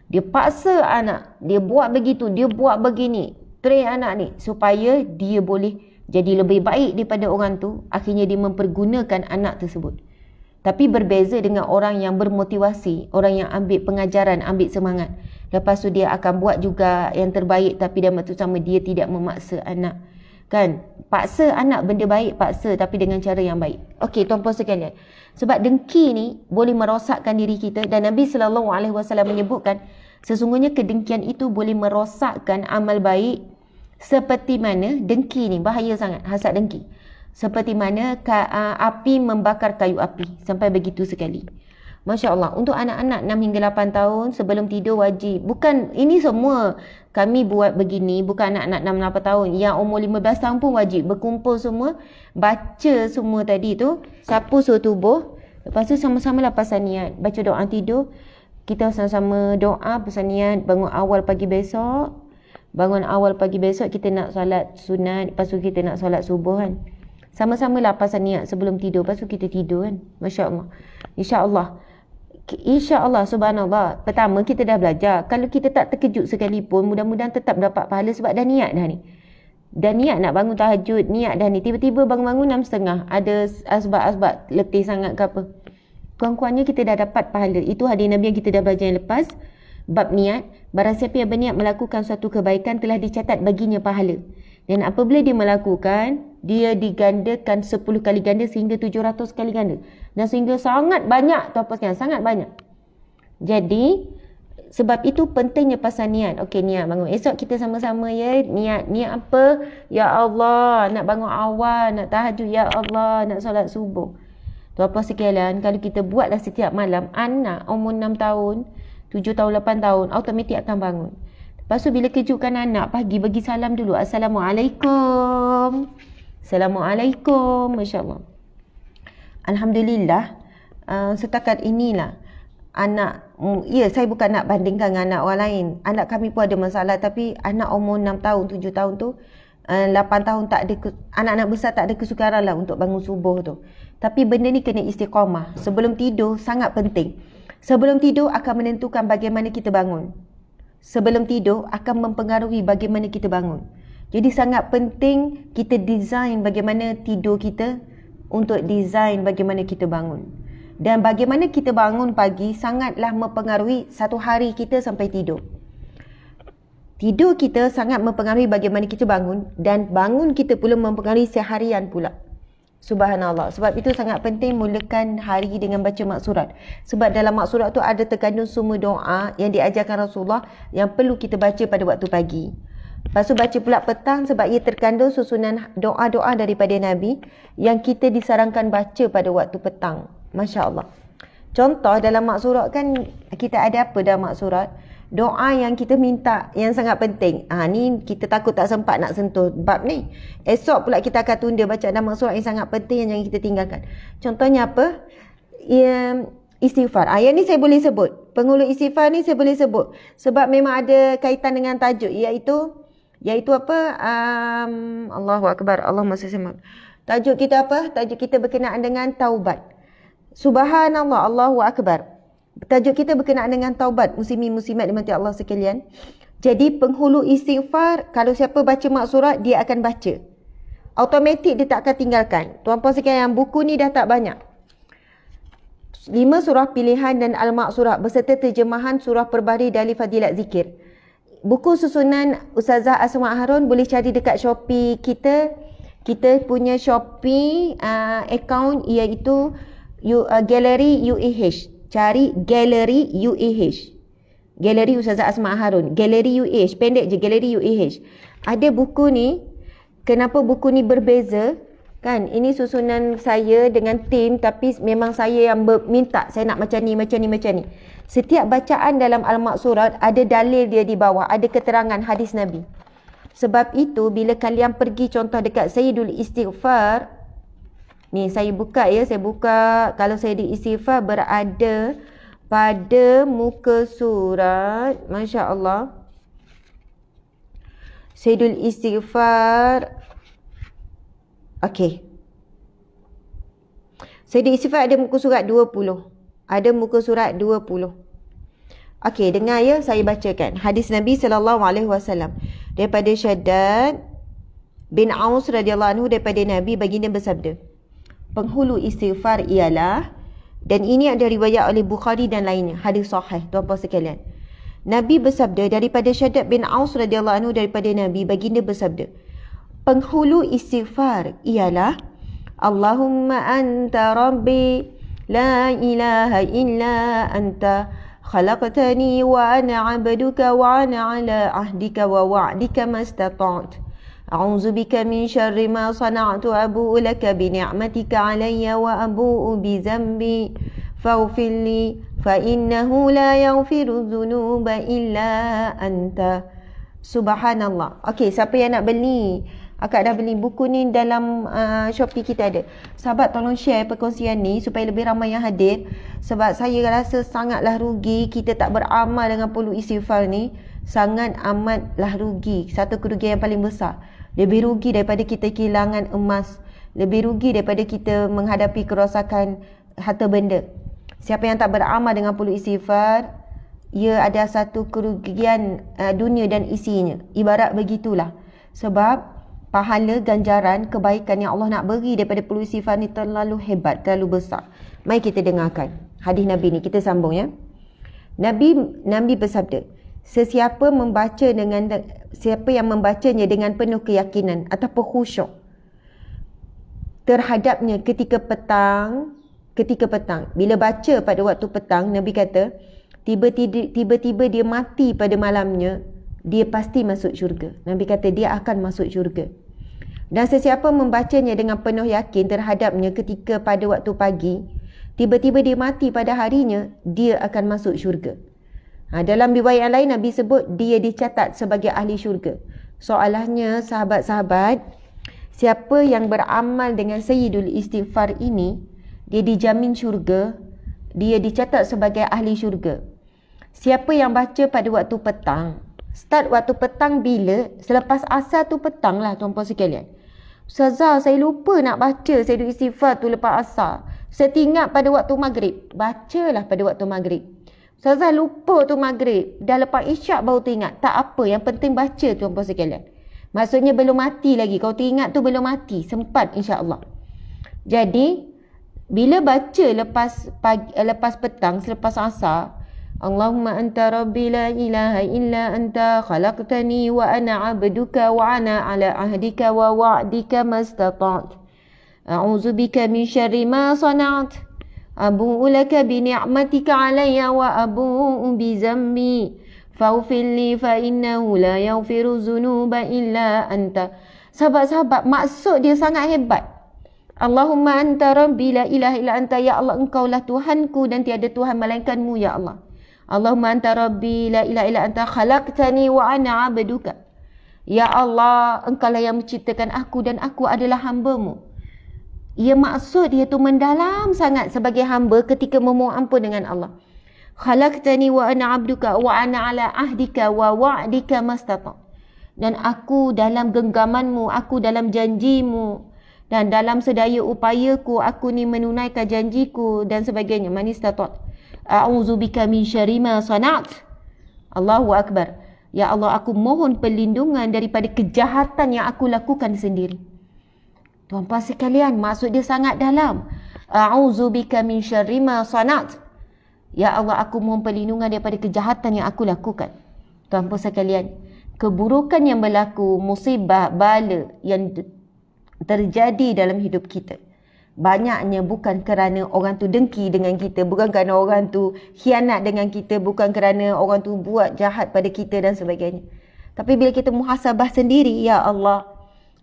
Speaker 1: Dia paksa anak, dia buat begitu, dia buat begini, train anak ni supaya dia boleh jadi lebih baik daripada orang tu. Akhirnya dia mempergunakan anak tersebut. Tapi berbeza dengan orang yang bermotivasi, orang yang ambil pengajaran, ambil semangat. Lepas tu dia akan buat juga yang terbaik, tapi dalam waktu sama dia tidak memaksa anak. Kan? Paksa anak benda baik, paksa tapi dengan cara yang baik. Okey, tuan-puan sekalian. Sebab dengki ni boleh merosakkan diri kita, dan Nabi SAW menyebutkan sesungguhnya kedengkian itu boleh merosakkan amal baik, seperti mana dengki ni bahaya sangat, hasad dengki. Seperti mana api membakar kayu api. Sampai begitu sekali. Masya Allah. Untuk anak-anak 6 hingga 8 tahun sebelum tidur wajib. Bukan, ini semua kami buat begini. Bukan anak-anak 6-8 tahun. Yang umur 15 tahun pun wajib. Berkumpul semua. Baca semua tadi tu. Sapu suhu tubuh. Lepas tu sama-sama lah pasal niat. Baca doa tidur. Kita sama-sama doa pasal niat. Bangun awal pagi besok. Bangun awal pagi besok kita nak solat sunat. Lepas tu kita nak solat subuh kan. Sama-sama lah pasal niat sebelum tidur. Lepas tu kita tidur kan. Masya Allah. InsyaAllah. InsyaAllah, subhanallah. Pertama kita dah belajar. Kalau kita tak terkejut sekalipun, mudah-mudahan tetap dapat pahala sebab dah niat dah ni. Dah niat nak bangun tahajud. Niat dah ni. Tiba-tiba bangun-bangun 6.30. Ada asbab-asbab letih sangat ke apa. Kurang-kurangnya kita dah dapat pahala. Itu hadis Nabi yang kita dah belajar yang lepas. Bab niat. Barang siapa yang berniat melakukan suatu kebaikan telah dicatat baginya pahala. Dan apabila dia melakukan, dia digandakan 10 kali ganda sehingga 700 kali ganda. Dan sehingga sangat banyak, tuan-puan sekalian, sangat banyak. Jadi, sebab itu pentingnya pasal niat. Okey, niat bangun. Esok kita sama-sama ya, niat. Niat apa? Ya Allah, nak bangun awal, nak tahajud. Ya Allah, nak solat subuh. Tuan-puan sekalian, kalau kita buatlah setiap malam, anak umur 6 tahun, 7 tahun, 8 tahun, automatik akan bangun. Lepas tu bila kejutkan anak, pagi bagi salam dulu. Assalamualaikum. Assalamualaikum. Masya Allah. Alhamdulillah. Setakat inilah. Anak, ya saya bukan nak bandingkan dengan anak orang lain. Anak kami pun ada masalah. Tapi anak umur 6 tahun, 7 tahun tu, 8 tahun tak ada, anak-anak besar tak ada kesukaran lah untuk bangun subuh tu. Tapi benda ni kena istiqamah. Sebelum tidur sangat penting. Sebelum tidur akan menentukan bagaimana kita bangun. Sebelum tidur akan mempengaruhi bagaimana kita bangun. Jadi sangat penting kita design bagaimana tidur kita untuk design bagaimana kita bangun. Dan bagaimana kita bangun pagi sangatlah mempengaruhi satu hari kita sampai tidur. Tidur kita sangat mempengaruhi bagaimana kita bangun, dan bangun kita pula mempengaruhi seharian pula. Subhanallah. Sebab itu sangat penting mulakan hari dengan baca maksurat. Sebab dalam maksurat tu ada terkandung semua doa yang diajarkan Rasulullah yang perlu kita baca pada waktu pagi. Lepas tu baca pula petang sebab ia terkandung susunan doa-doa daripada Nabi yang kita disarankan baca pada waktu petang. Masya Allah. Contoh dalam maksurat kan kita ada apa dalam maksurat? Doa yang kita minta yang sangat penting. Ni kita takut tak sempat nak sentuh bab ni. Esok pula kita akan tunda baca dalam surat yang sangat penting yang jangan kita tinggalkan. Contohnya apa? Istighfar. Yang ni saya boleh sebut. Penghulu istighfar ni saya boleh sebut. Sebab memang ada kaitan dengan tajuk. Iaitu apa? Allahu Akbar. Allahumma salli. Tajuk kita apa? Tajuk kita berkenaan dengan taubat. Subhanallah. Allahu Akbar. Tajuk kita berkenaan dengan taubat, muslimin muslimat dimati Allah sekalian. Jadi penghulu istighfar, kalau siapa baca maksurat, dia akan baca. Automatik dia tak akan tinggalkan. Tuan-puan sekalian, buku ni dah tak banyak. 5 surah pilihan dan al-maksurat beserta terjemahan surah perbaharui dalil fadilat zikir. Buku susunan Ustazah Asma Harun boleh cari dekat Shopee kita. Kita punya Shopee account iaitu Galeri UAH. Cari Galeri UAH. Galeri Ustazah Asma Harun. Galeri UAH. Pendek je, Galeri UAH. Ada buku ni. Kenapa buku ni berbeza? Kan, ini susunan saya dengan tim. Tapi memang saya yang minta. Saya nak macam ni, macam ni, macam ni. Setiap bacaan dalam Al-Maksurat ada dalil dia di bawah. Ada keterangan hadis Nabi. Sebab itu, bila kalian pergi contoh dekat Sayyidul Istighfar. Ni saya buka ya, saya buka. Kalau saya di istighfar berada pada muka surat, Masya Allah. Sayyidul Istighfar. Okey. Sayyidul Istighfar ada muka surat 20. Ada muka surat 20. Okey, dengar ya, saya bacakan. Hadis Nabi SAW daripada Syaddad bin Aus radhiyallahu anhu daripada Nabi baginda bersabda. Penghulu istighfar ialah Dan ini ada riwayat oleh Bukhari dan lainnya, hadis sahih tuan-puan sekalian. Nabi bersabda daripada Shaddad bin Aus radhiyallahu anhu, daripada Nabi, baginda bersabda, penghulu istighfar ialah Allahumma anta rabbi la ilaha illa anta khalaqtani wa ana 'abduka wa ana 'ala ahdika wa wa'dika mastata'tu a'udzu bika min syarri ma sana'tu abu'u laka bi ni'matika 'alayya wa abu'u bi dhanbi faghfir li fa innahu la yaghfiru dhunuba illa anta. Subhanallah. Okey, siapa yang nak beli? Akak dah beli buku ni dalam Shopee kita ada. Sahabat tolong share perkongsian ni supaya lebih ramai yang hadir. Sebab saya rasa sangatlah rugi kita tak beramal dengan puluh istighfar ni. Sangat amatlah rugi. Satu kerugian yang paling besar. Lebih rugi daripada kita kehilangan emas. Lebih rugi daripada kita menghadapi kerosakan harta benda. Siapa yang tak beramal dengan puluh istighfar, ia ada satu kerugian dunia dan isinya. Ibarat begitulah. Sebab pahala, ganjaran, kebaikan yang Allah nak beri daripada puluh istighfar ni terlalu hebat, terlalu besar. Mari kita dengarkan hadis Nabi ni, kita sambung ya. Nabi bersabda, siapa yang membacanya dengan penuh keyakinan ataupun khusyuk terhadapnya ketika petang, bila baca pada waktu petang, Nabi kata, tiba-tiba dia mati pada malamnya, dia pasti masuk syurga. Nabi kata dia akan masuk syurga. Dan sesiapa membacanya dengan penuh yakin terhadapnya ketika pada waktu pagi, tiba-tiba dia mati pada harinya, dia akan masuk syurga. Dalam riwayat yang lain Nabi sebut dia dicatat sebagai ahli syurga. Soalannya sahabat-sahabat, siapa yang beramal dengan Sayyidul Istighfar ini, dia dijamin syurga, dia dicatat sebagai ahli syurga. Siapa yang baca pada waktu petang, start waktu petang bila? Selepas asar tu petang lah tuan-puan sekalian. Ustazah, saya lupa nak baca Sayyidul Istighfar tu lepas asar. Saya ingat pada waktu maghrib. Bacalah pada waktu maghrib. Ustazah lupa tu maghrib. Dah lepas isyak baru teringat. Tak apa, yang penting baca tuan-puan sekalian. Maksudnya belum mati lagi. Kau teringat tu belum mati. Sempat insya-Allah. Jadi, bila baca lepas petang, selepas asar, Allahumma anta rabbi la ilaha illa anta khalaqtani wa ana 'abduka wa ana 'ala ahdika wa wa'dika mastata'tu a'udzu bika min syarri ma sana'tu abu'u laka bi ni'matika 'alayya wa abu'u bi dhanbi faghfir li fa innahu la yaghfiru dzunuba illa anta. Sahabat-sahabat, maksud dia sangat hebat. Allahumma anta rabbi la ilaha illa anta, ya Allah engkaulah Tuhanku dan tiada Tuhan melainkanmu ya Allah. Allahumma anta rabbi la ilaha illa anta khalaqtani wa ana 'abduka. Ya Allah, engkaulah yang menciptakan aku dan aku adalah hamba-Mu. Ia maksud dia tu mendalam sangat sebagai hamba ketika memohon ampun dengan Allah. Khalaqtani wa ana 'abduka wa ana 'ala ahdika wa wa'dika mastata'. Dan aku dalam genggaman-Mu, aku dalam janji-Mu, dan dalam sedaya upayaku aku ni menunaikan janjiku dan sebagainya. Manistata'. A'udzu bika min syarri ma sana'tu. Allahu akbar. Ya Allah, aku mohon perlindungan daripada kejahatan yang aku lakukan sendiri. Tuan-puan sekalian, maksud dia sangat dalam. A'udzu bika min syarri ma sana'tu. Ya Allah, aku mohon perlindungan daripada kejahatan yang aku lakukan. Tuan-puan sekalian, keburukan yang berlaku, musibah, bala yang terjadi dalam hidup kita, banyaknya bukan kerana orang tu dengki dengan kita, bukan kerana orang tu khianat dengan kita, bukan kerana orang tu buat jahat pada kita dan sebagainya. Tapi bila kita muhasabah sendiri, ya Allah,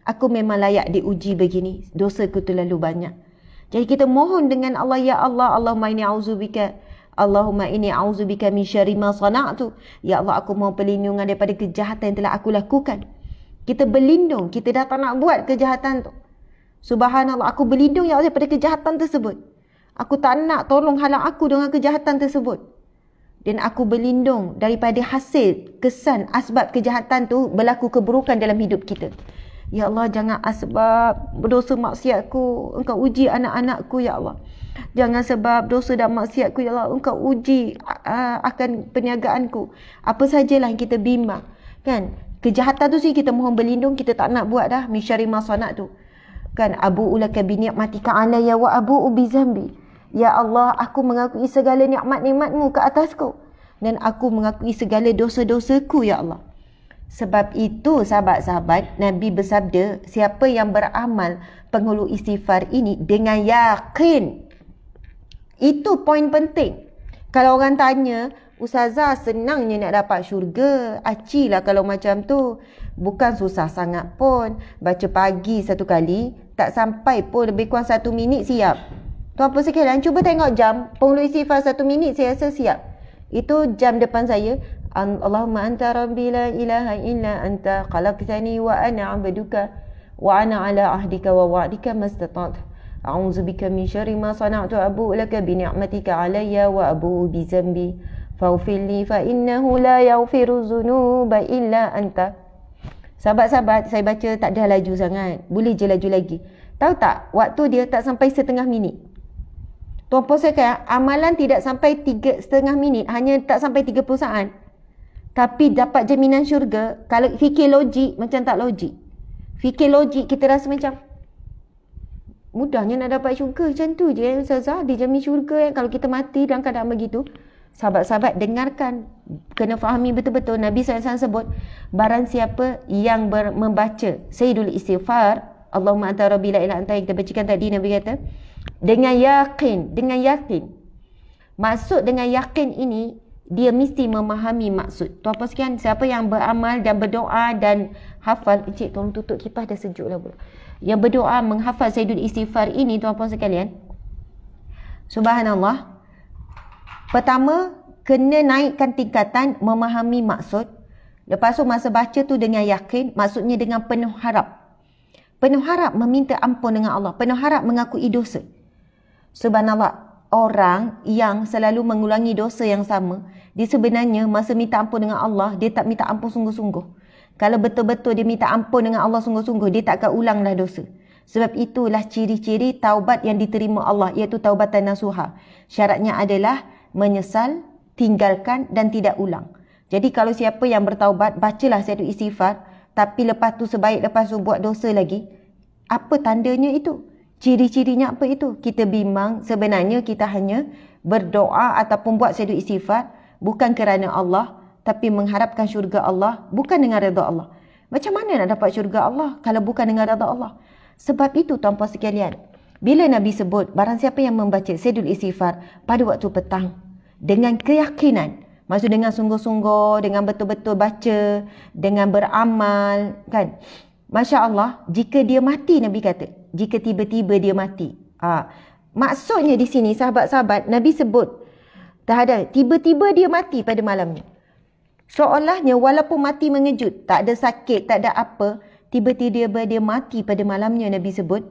Speaker 1: aku memang layak diuji begini. Dosaku terlalu banyak. Jadi kita mohon dengan Allah, ya Allah, Allahumma inni a'udzubika, Allahumma inni a'udzubika min syarri ma sana'tu. Ya Allah, aku mohon perlindungan daripada kejahatan yang telah aku lakukan. Kita berlindung, kita dah tak nak buat kejahatan tu. Subhanallah, aku berlindung ya Allah daripada kejahatan tersebut. Aku tak nak, tolong halang aku dengan kejahatan tersebut. Dan aku berlindung daripada hasil, kesan, asbab kejahatan tu berlaku keburukan dalam hidup kita. Ya Allah, jangan asbab dosa maksiatku Engkau uji anak-anakku ya Allah. Jangan sebab dosa dan maksiatku ya Allah Engkau uji akan perniagaanku. Apa sajalah yang kita bimbang. Kan? Kejahatan tu sih kita mohon berlindung, kita tak nak buat dah. Min syarri ma sana'tu. Kan, abu'u laka bi ni'matika 'alayya wa abu'u bi dhanbi. Ya Allah, aku mengakui segala nikmat-nikmat-Mu ke atasku. Dan aku mengakui segala dosa-dosaku, Ya Allah. Sebab itu sahabat-sahabat, Nabi bersabda, siapa yang beramal penghulu istighfar ini dengan yakin. Itu poin penting. Kalau orang tanya, Ustazah senangnya nak dapat syurga. Acilah kalau macam tu. Bukan susah sangat pun. Baca pagi satu kali, tak sampai pun lebih kurang 1 minit siap. Tuan-puan sekalian, cuba tengok jam. Penghulu istighfar 1 minit saya rasa siap. Itu jam depan saya. Allahumma anta rabbi la ilaha illa anta khalaqtani wa ana abduka wa ana ala ahdika wa wa'dika mastata'tu. A'udzubika min syarri ma sana'tu abu'u laka bi ni'matika alayya wa abu'u bi zambi faghfirli fa innahu la yaghfiru dzunuba illa anta. Sahabat-sahabat, saya baca tak ada laju sangat. Boleh je laju lagi. Tahu tak, waktu dia tak sampai setengah minit. Tuan-puan sekalian, amalan tidak sampai 3,5 minit, hanya tak sampai 30 saat. Tapi dapat jaminan syurga. Kalau fikir logik, macam tak logik. Fikir logik, kita rasa macam mudahnya nak dapat syurga. Macam tu je Ustazah, dijamin syurga kalau kita mati dalam keadaan begitu. Sahabat-sahabat, dengarkan. Kena fahami betul-betul. Nabi SAW sebut, barang siapa yang membaca Sayyidul Istighfar, Allahumma anta rabbi la ilaha anta, yang kita bacakan tadi, Nabi kata, dengan yakin. Maksud dengan yakin ini, dia mesti memahami maksud. Tuan-puan sekalian, siapa yang beramal dan berdoa dan hafal, Encik tolong tutup kipas, dah sejuk lah pula. Yang berdoa menghafal Sayyidul Istighfar ini, tuan-puan sekalian, subhanallah, pertama, kena naikkan tingkatan memahami maksud. Lepas tu masa baca tu dengan yakin, maksudnya dengan penuh harap. Penuh harap meminta ampun dengan Allah. Penuh harap mengakui dosa. Subhanallah, orang yang selalu mengulangi dosa yang sama, dia sebenarnya masa minta ampun dengan Allah, dia tak minta ampun sungguh-sungguh. Kalau betul-betul dia minta ampun dengan Allah sungguh-sungguh, dia tak akan ulanglah dosa. Sebab itulah ciri-ciri taubat yang diterima Allah, iaitu taubatan nasuha. Syaratnya adalah menyesal, tinggalkan dan tidak ulang. Jadi kalau siapa yang bertaubat, bacalah Sayyidul Istighfar, tapi lepas tu sebaik lepas tu buat dosa lagi, apa tandanya itu? Ciri-cirinya apa itu? Kita bimbang, sebenarnya kita hanya berdoa ataupun buat Sayyidul Istighfar bukan kerana Allah, tapi mengharapkan syurga Allah, bukan dengan redha Allah. Macam mana nak dapat syurga Allah kalau bukan dengan redha Allah? Sebab itu tuan-puan sekalian, bila Nabi sebut barang siapa yang membaca Sayyidul Istighfar pada waktu petang dengan keyakinan, maksud dengan sungguh-sungguh, dengan betul-betul baca, dengan beramal, kan? Masya Allah, jika dia mati, Nabi kata, jika tiba-tiba dia mati. Maksudnya di sini, sahabat-sahabat, Nabi sebut, tiba-tiba dia mati pada malamnya. Seolahnya walaupun mati mengejut, tak ada sakit, tak ada apa, tiba-tiba dia mati pada malamnya, Nabi sebut.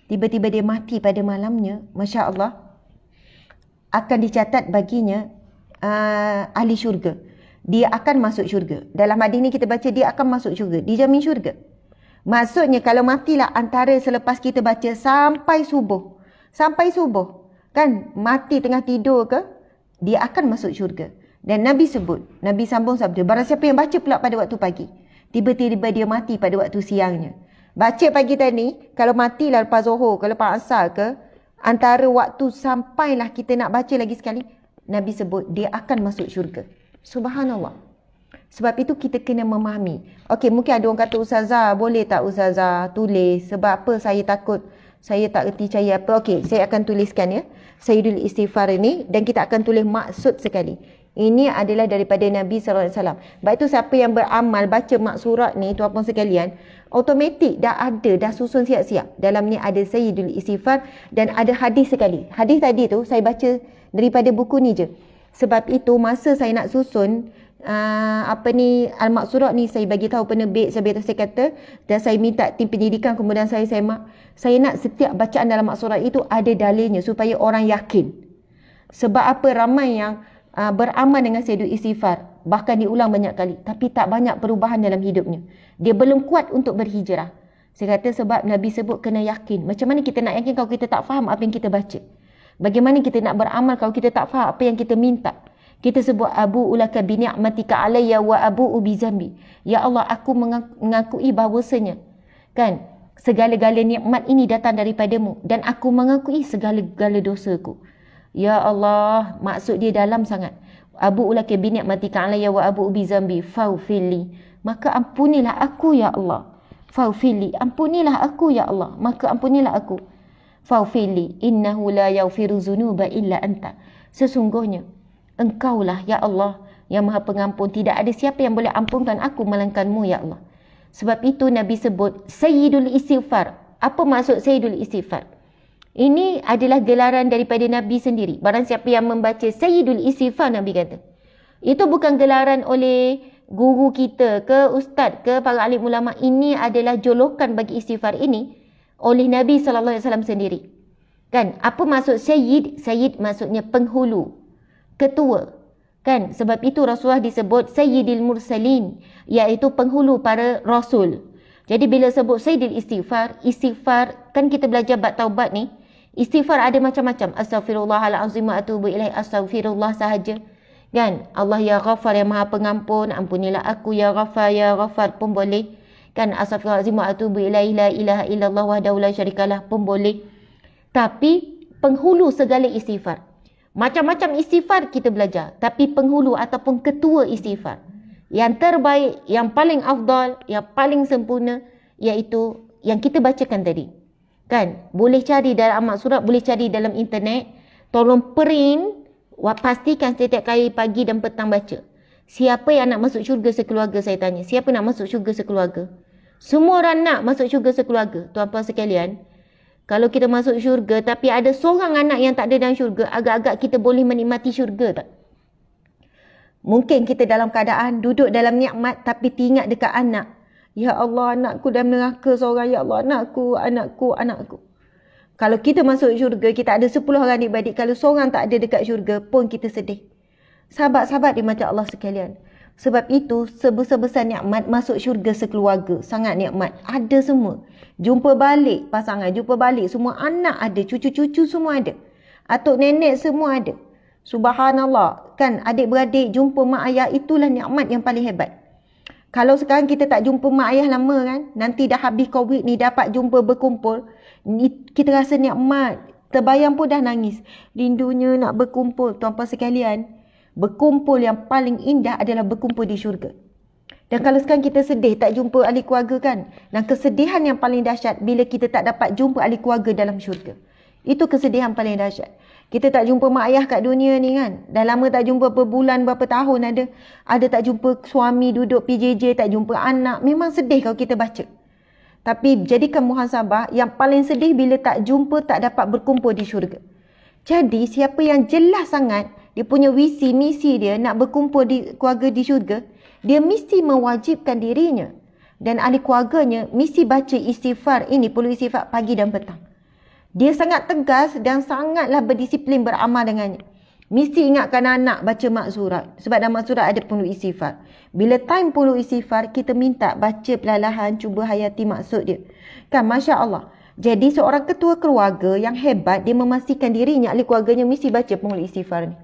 Speaker 1: Tiba-tiba dia mati pada malamnya, Masya Allah, akan dicatat baginya ahli syurga. Dia akan masuk syurga. Dalam hadis ni kita baca dia akan masuk syurga, dijamin syurga. Maksudnya kalau matilah antara selepas kita baca sampai subuh. Sampai subuh. Kan mati tengah tidur ke, dia akan masuk syurga. Dan Nabi sebut, Nabi sambung sabda, barang siapa yang baca pula pada waktu pagi, tiba-tiba dia mati pada waktu siangnya. Baca pagi tadi, kalau matilah lepas Zuhur ke, lepas Asar ke, antara waktu sampailah kita nak baca lagi sekali, Nabi sebut dia akan masuk syurga. Subhanallah. Sebab itu kita kena memahami. Okey, mungkin ada orang kata, Ustazah, boleh tak Ustazah tulis? Sebab apa? Saya takut, saya tak erti cari apa. Okey, saya akan tuliskan ya, Sayyidul Istighfar ini, dan kita akan tulis maksud sekali. Ini adalah daripada Nabi SAW. Sebab itu siapa yang beramal baca maksurat ni, tuan-puan sekalian, automatik dah ada, dah susun siap-siap. Dalam ni ada Sayyidul Istighfar dan ada hadis sekali. Hadis tadi tu saya baca daripada buku ni je. Sebab itu masa saya nak susun al-maksurat ni, saya bagi tahu penerbit, saya kata, dan saya minta tim pendidikan, kemudian saya semak. Saya nak setiap bacaan dalam maksurat itu ada dalilnya supaya orang yakin. Sebab apa? Ramai yang beramal dengan Sayyidul Istighfar, bahkan diulang banyak kali, tapi tak banyak perubahan dalam hidupnya. Dia belum kuat untuk berhijrah. Saya kata sebab Nabi sebut kena yakin. Macam mana kita nak yakin kalau kita tak faham apa yang kita baca? Bagaimana kita nak beramal kalau kita tak faham apa yang kita minta? Kita sebut abu ulaka bi ni'matika alayya wa abu bi zambi. Ya Allah, aku mengakui bahawasanya, kan, segala-gala nikmat ini datang daripadamu dan aku mengakui segala-gala dosaku. Ya Allah, maksud dia dalam sangat. Abu ulaka bi ni'matika alayya wa abu bi zambi faghfirli. Maka ampunilah aku ya Allah. Faghfirli, ampunilah aku ya Allah. Maka ampunilah aku. Faghfirli, innahu la yaghfiru dzunuba illa anta. Sesungguhnya Engkaulah ya Allah yang Maha Pengampun. Tidak ada siapa yang boleh ampunkan aku melainkan-Mu ya Allah. Sebab itu Nabi sebut Sayyidul Istighfar. Apa maksud Sayyidul Istighfar? Ini adalah gelaran daripada Nabi sendiri. Barang siapa yang membaca Sayyidul Istighfar, Nabi kata. Itu bukan gelaran oleh guru kita ke ustaz ke para alim ulama. Ini adalah jolokan bagi istighfar ini oleh Nabi SAW sendiri. Kan? Apa maksud Sayyid? Sayyid maksudnya penghulu, ketua. Kan? Sebab itu Rasulullah disebut Sayyidil Mursalin, iaitu penghulu para Rasul. Jadi bila sebut Sayyidil Istighfar, istighfar, kan kita belajar bab taubat ni, istighfar ada macam-macam. Astaghfirullahalazim wa atubu ilaih, astaghfirullah sahaja. Kan? Allah ya Ghafar yang Maha Pengampun, ampunilah aku ya Ghafar pun boleh. Kan? Astaghfirullahalazim wa atubu ilaih, la ilaha illallah wahdahu la syarikalah pun boleh. Tapi penghulu segala istighfar. Macam-macam istighfar kita belajar, tapi penghulu ataupun ketua istighfar yang terbaik, yang paling afdal, yang paling sempurna, iaitu yang kita bacakan tadi. Kan? Boleh cari dalam amat surat, boleh cari dalam internet. Tolong print, pastikan setiap kali pagi dan petang baca. Siapa yang nak masuk syurga sekeluarga, saya tanya. Siapa nak masuk syurga sekeluarga? Semua orang nak masuk syurga sekeluarga. Tuan-tuan sekalian, kalau kita masuk syurga tapi ada seorang anak yang tak ada dalam syurga, agak-agak kita boleh menikmati syurga tak? Mungkin kita dalam keadaan duduk dalam nikmat tapi teringat dekat anak. Ya Allah, anakku dalam neraka seorang. Ya Allah, anakku. Kalau kita masuk syurga, kita ada 10 orang adik-beradik. Kalau seorang tak ada dekat syurga pun kita sedih. Sahabat-sahabat di mata Allah sekalian. Sebab itu, sebesar-besar nikmat masuk syurga sekeluarga. Sangat nikmat. Ada semua. Jumpa balik pasangan, jumpa balik. Semua anak ada, cucu-cucu semua ada. Atuk nenek semua ada. Subhanallah. Kan adik-beradik jumpa mak ayah, itulah nikmat yang paling hebat. Kalau sekarang kita tak jumpa mak ayah lama kan, nanti dah habis COVID ni dapat jumpa berkumpul, kita rasa nikmat. Terbayang pun dah nangis. Rindunya nak berkumpul. Tuan-tuan sekalian, berkumpul yang paling indah adalah berkumpul di syurga. Dan kalau sekarang kita sedih tak jumpa ahli keluarga kan, dan kesedihan yang paling dahsyat bila kita tak dapat jumpa ahli keluarga dalam syurga. Itu kesedihan paling dahsyat. Kita tak jumpa mak ayah kat dunia ni kan. Dah lama tak jumpa, berbulan, berapa tahun ada. Ada tak jumpa suami duduk PJJ, tak jumpa anak. Memang sedih kalau kita baca. Tapi jadikan muhasabah, yang paling sedih bila tak jumpa, tak dapat berkumpul di syurga. Jadi siapa yang jelas sangat, dia punya visi, misi dia nak berkumpul di keluarga di syurga, dia mesti mewajibkan dirinya dan ahli keluarganya mesti baca istighfar ini, perlu istighfar pagi dan petang. Dia sangat tegas dan sangatlah berdisiplin beramal dengannya. Mesti ingatkan anak baca maksurat. Sebab dalam maksurat ada perlu istighfar. Bila time perlu istighfar, kita minta baca perlahan-lahan, cuba hayati maksud dia. Kan, Masya Allah. Jadi seorang ketua keluarga yang hebat, dia memastikan dirinya, ahli keluarganya mesti baca perlu istighfar ni.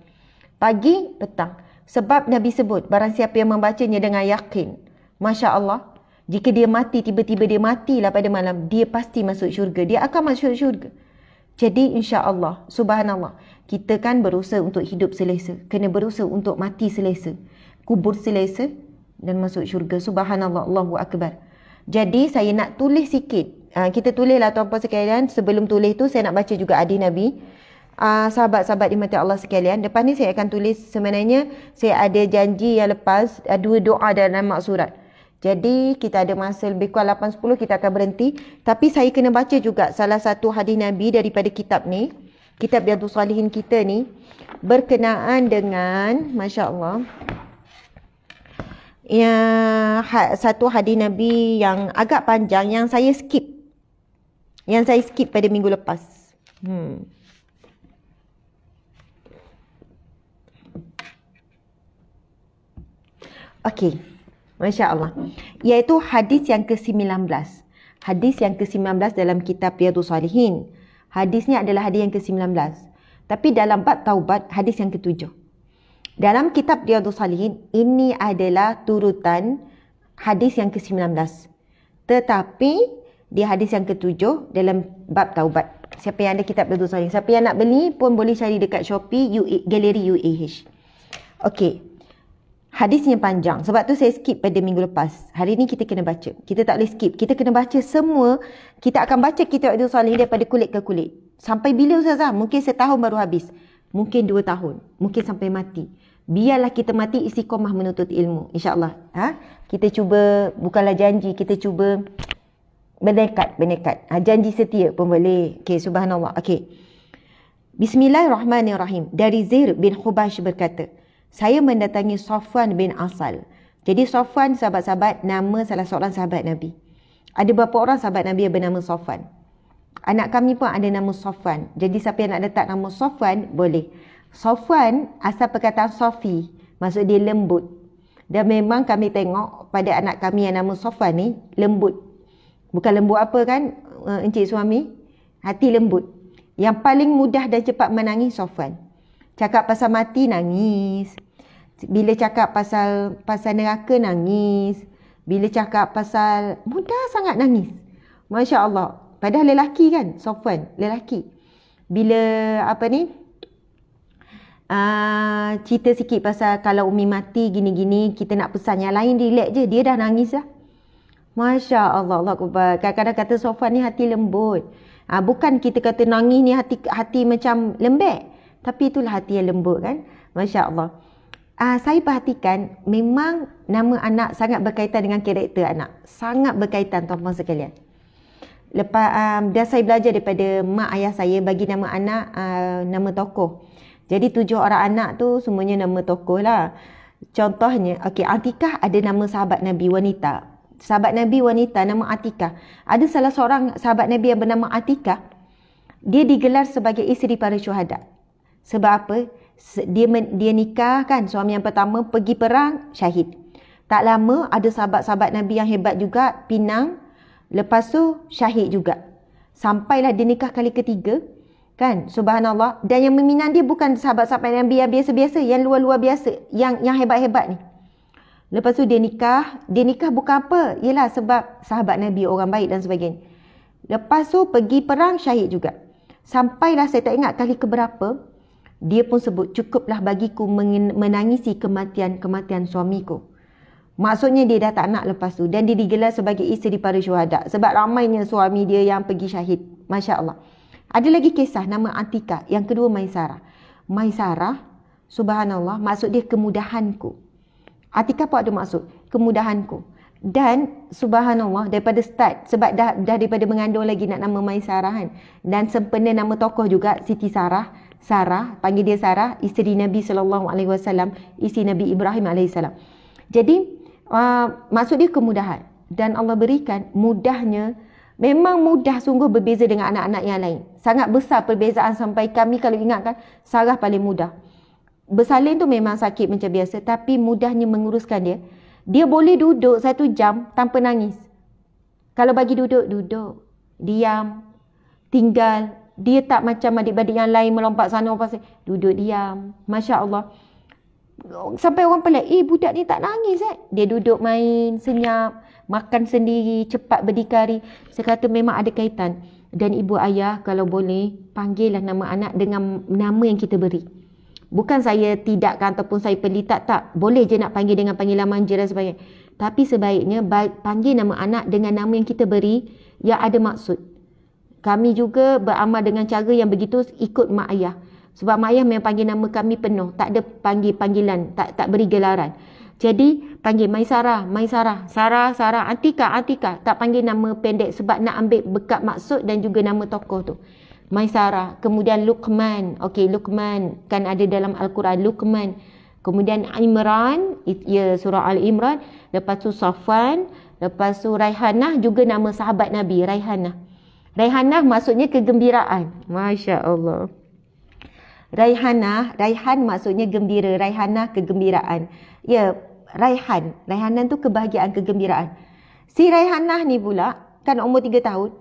Speaker 1: Pagi, petang. Sebab Nabi sebut, barang siapa yang membacanya dengan yakin, Masya Allah, jika dia mati, tiba-tiba dia matilah pada malam, dia pasti masuk syurga. Dia akan masuk syurga. Jadi insya-Allah, subhanallah, kita kan berusaha untuk hidup selesa. Kena berusaha untuk mati selesa. Kubur selesa dan masuk syurga. Subhanallah, Allahu Akbar. Jadi saya nak tulis sikit. Kita tulislah tuan-tuan sekalian. Sebelum tulis tu saya nak baca juga hadis Nabi. Sahabat-sahabat di mata Allah sekalian. Depan ni saya akan tulis, sebenarnya saya ada janji yang lepas, 2 doa dalam maksurat. Jadi kita ada masa lebih kurang 8.10, kita akan berhenti. Tapi saya kena baca juga salah satu hadis Nabi daripada kitab ni. Kitab Riyadhus Shalihin kita ni. Berkenaan dengan, Masya Allah, satu hadis Nabi yang agak panjang, yang saya skip. Yang saya skip pada minggu lepas. Okey. Masya Allah. Iaitu hadis yang ke-19. Hadis yang ke-19 dalam kitab Riyadhus Shalihin. Hadisnya adalah hadis yang ke-19. Tapi dalam bab taubat, hadis yang ke-7. Dalam kitab Riyadhus Shalihin, ini adalah turutan hadis yang ke-19. Tetapi di hadis yang ke-7 dalam bab taubat. Siapa yang ada kitab Riyadhus Salihin. Siapa yang nak beli pun boleh cari dekat Shopee Galeri UAH. Okey. Hadisnya panjang. Sebab tu saya skip pada minggu lepas. Hari ni kita kena baca. Kita tak boleh skip. Kita kena baca semua. Kita akan baca kitab Riyadhus Salihin daripada kulit ke kulit. Sampai bila Ustazah? Mungkin setahun baru habis. Mungkin 2 tahun. Mungkin sampai mati. Biarlah kita mati istiqomah menuntut ilmu. InsyaAllah. Kita cuba, bukanlah janji. Kita cuba berdekat. Janji setia pun boleh. Okey, subhanallah. Okey. Bismillahirrahmanirrahim. Dari Zair bin Hubash berkata, saya mendatangi Safwan bin Asal. Jadi Safwan, sahabat-sahabat, nama salah seorang sahabat Nabi. Ada berapa orang sahabat Nabi yang bernama Safwan? Anak kami pun ada nama Safwan. Jadi siapa yang nak letak nama Safwan, boleh. Safwan, asal perkataan Safi. Maksud dia lembut. Dan memang kami tengok pada anak kami yang nama Safwan ni, lembut. Bukan lembut apa kan, encik suami? Hati lembut. Yang paling mudah dan cepat menangis Safwan. Cakap pasal mati, nangis. Bila cakap pasal neraka, nangis. Bila cakap pasal, mudah sangat nangis. Masya Allah. Padahal lelaki kan, Safwan, lelaki. Bila cerita sikit pasal kalau Umi mati gini-gini, kita nak pesan yang lain, relax je, dia dah nangis dah. Masya Allah, Allah Akbar. Kadang-kadang kata Safwan ni hati lembut. Bukan kita kata nangis ni hati macam lembek. Tapi itulah hati yang lembut kan. Masya Allah. Saya perhatikan memang nama anak sangat berkaitan dengan karakter anak. Sangat berkaitan tuan-tuan sekalian. Lepas dah saya belajar daripada mak ayah saya bagi nama anak nama tokoh. Jadi 7 orang anak tu semuanya nama tokoh lah. Contohnya, okey, Atikah ada nama sahabat Nabi wanita. Sahabat Nabi wanita nama Atikah. Ada salah seorang sahabat Nabi yang bernama Atikah. Dia digelar sebagai isteri para syuhada. Sebab apa? Dia nikah kan, suami yang pertama pergi perang, syahid. Tak lama ada sahabat-sahabat Nabi yang hebat juga, pinang. Lepas tu syahid juga. Sampailah dia nikah kali ketiga. Kan? Subhanallah. Dan yang meminang dia bukan sahabat-sahabat Nabi yang biasa-biasa. Yang luar-luar biasa. Yang hebat-hebat ni. Lepas tu dia nikah. Dia nikah bukan apa. Yelah sebab sahabat Nabi, orang baik dan sebagainya. Lepas tu pergi perang, syahid juga. Sampailah saya tak ingat kali keberapa. Dia pun sebut, cukuplah bagiku menangisi kematian suamiku. Maksudnya dia dah tak nak lepas tu. Dan dia digelar sebagai isteri para syuhada. Sebab ramainya suami dia yang pergi syahid. Masya Allah. Ada lagi kisah nama Atikah. Yang kedua Maisarah. Maisarah, subhanallah, maksud dia kemudahanku. Atikah pun ada maksud, kemudahanku. Dan subhanallah daripada start. Sebab dah daripada mengandung lagi nak nama Maisarah kan. Dan sempena nama tokoh juga Siti Sarah. Sarah, panggil dia Sarah, isteri Nabi SAW. Isteri Nabi Ibrahim AS. Jadi, maksud dia kemudahan. Dan Allah berikan mudahnya. Memang mudah sungguh berbeza dengan anak-anak yang lain. Sangat besar perbezaan sampai kami kalau ingatkan Sarah paling mudah. Bersalin tu memang sakit macam biasa. Tapi mudahnya menguruskan dia. Dia boleh duduk 1 jam tanpa nangis. Kalau bagi duduk, diam, tinggal. Dia tak macam adik-adik yang lain melompat sana, melompat sini. Duduk diam. Masya Allah. Sampai orang pelik, budak ni tak nangis Dia duduk main, senyap, makan sendiri, cepat berdikari. Saya kata memang ada kaitan. Dan ibu ayah kalau boleh, panggillah nama anak dengan nama yang kita beri. Bukan saya tidakkan ataupun saya pelit, tak. Boleh je nak panggil dengan panggilan manja dan sebagainya. Tapi sebaiknya panggil nama anak dengan nama yang kita beri, yang ada maksud. Kami juga beramal dengan cara yang begitu ikut mak ayah. Sebab mak ayah memang panggil nama kami penuh. Tak ada panggilan, tak beri gelaran. Jadi panggil Maisarah, Sarah, Atikah. Tak panggil nama pendek sebab nak ambil bekat maksud dan juga nama tokoh tu. Maisarah. Kemudian Luqman. Okey, Luqman kan ada dalam Al-Quran. Luqman. Kemudian Imran, ya surah Al-Imran. Lepas tu Safwan. Lepas tu Raihanah, juga nama sahabat Nabi, Raihanah. Raihanah maksudnya kegembiraan. Masya Allah. Raihan maksudnya gembira. Raihanah kegembiraan. Ya, Raihanan tu kebahagiaan, kegembiraan. Si Raihanah ni pula, kan umur 3 tahun.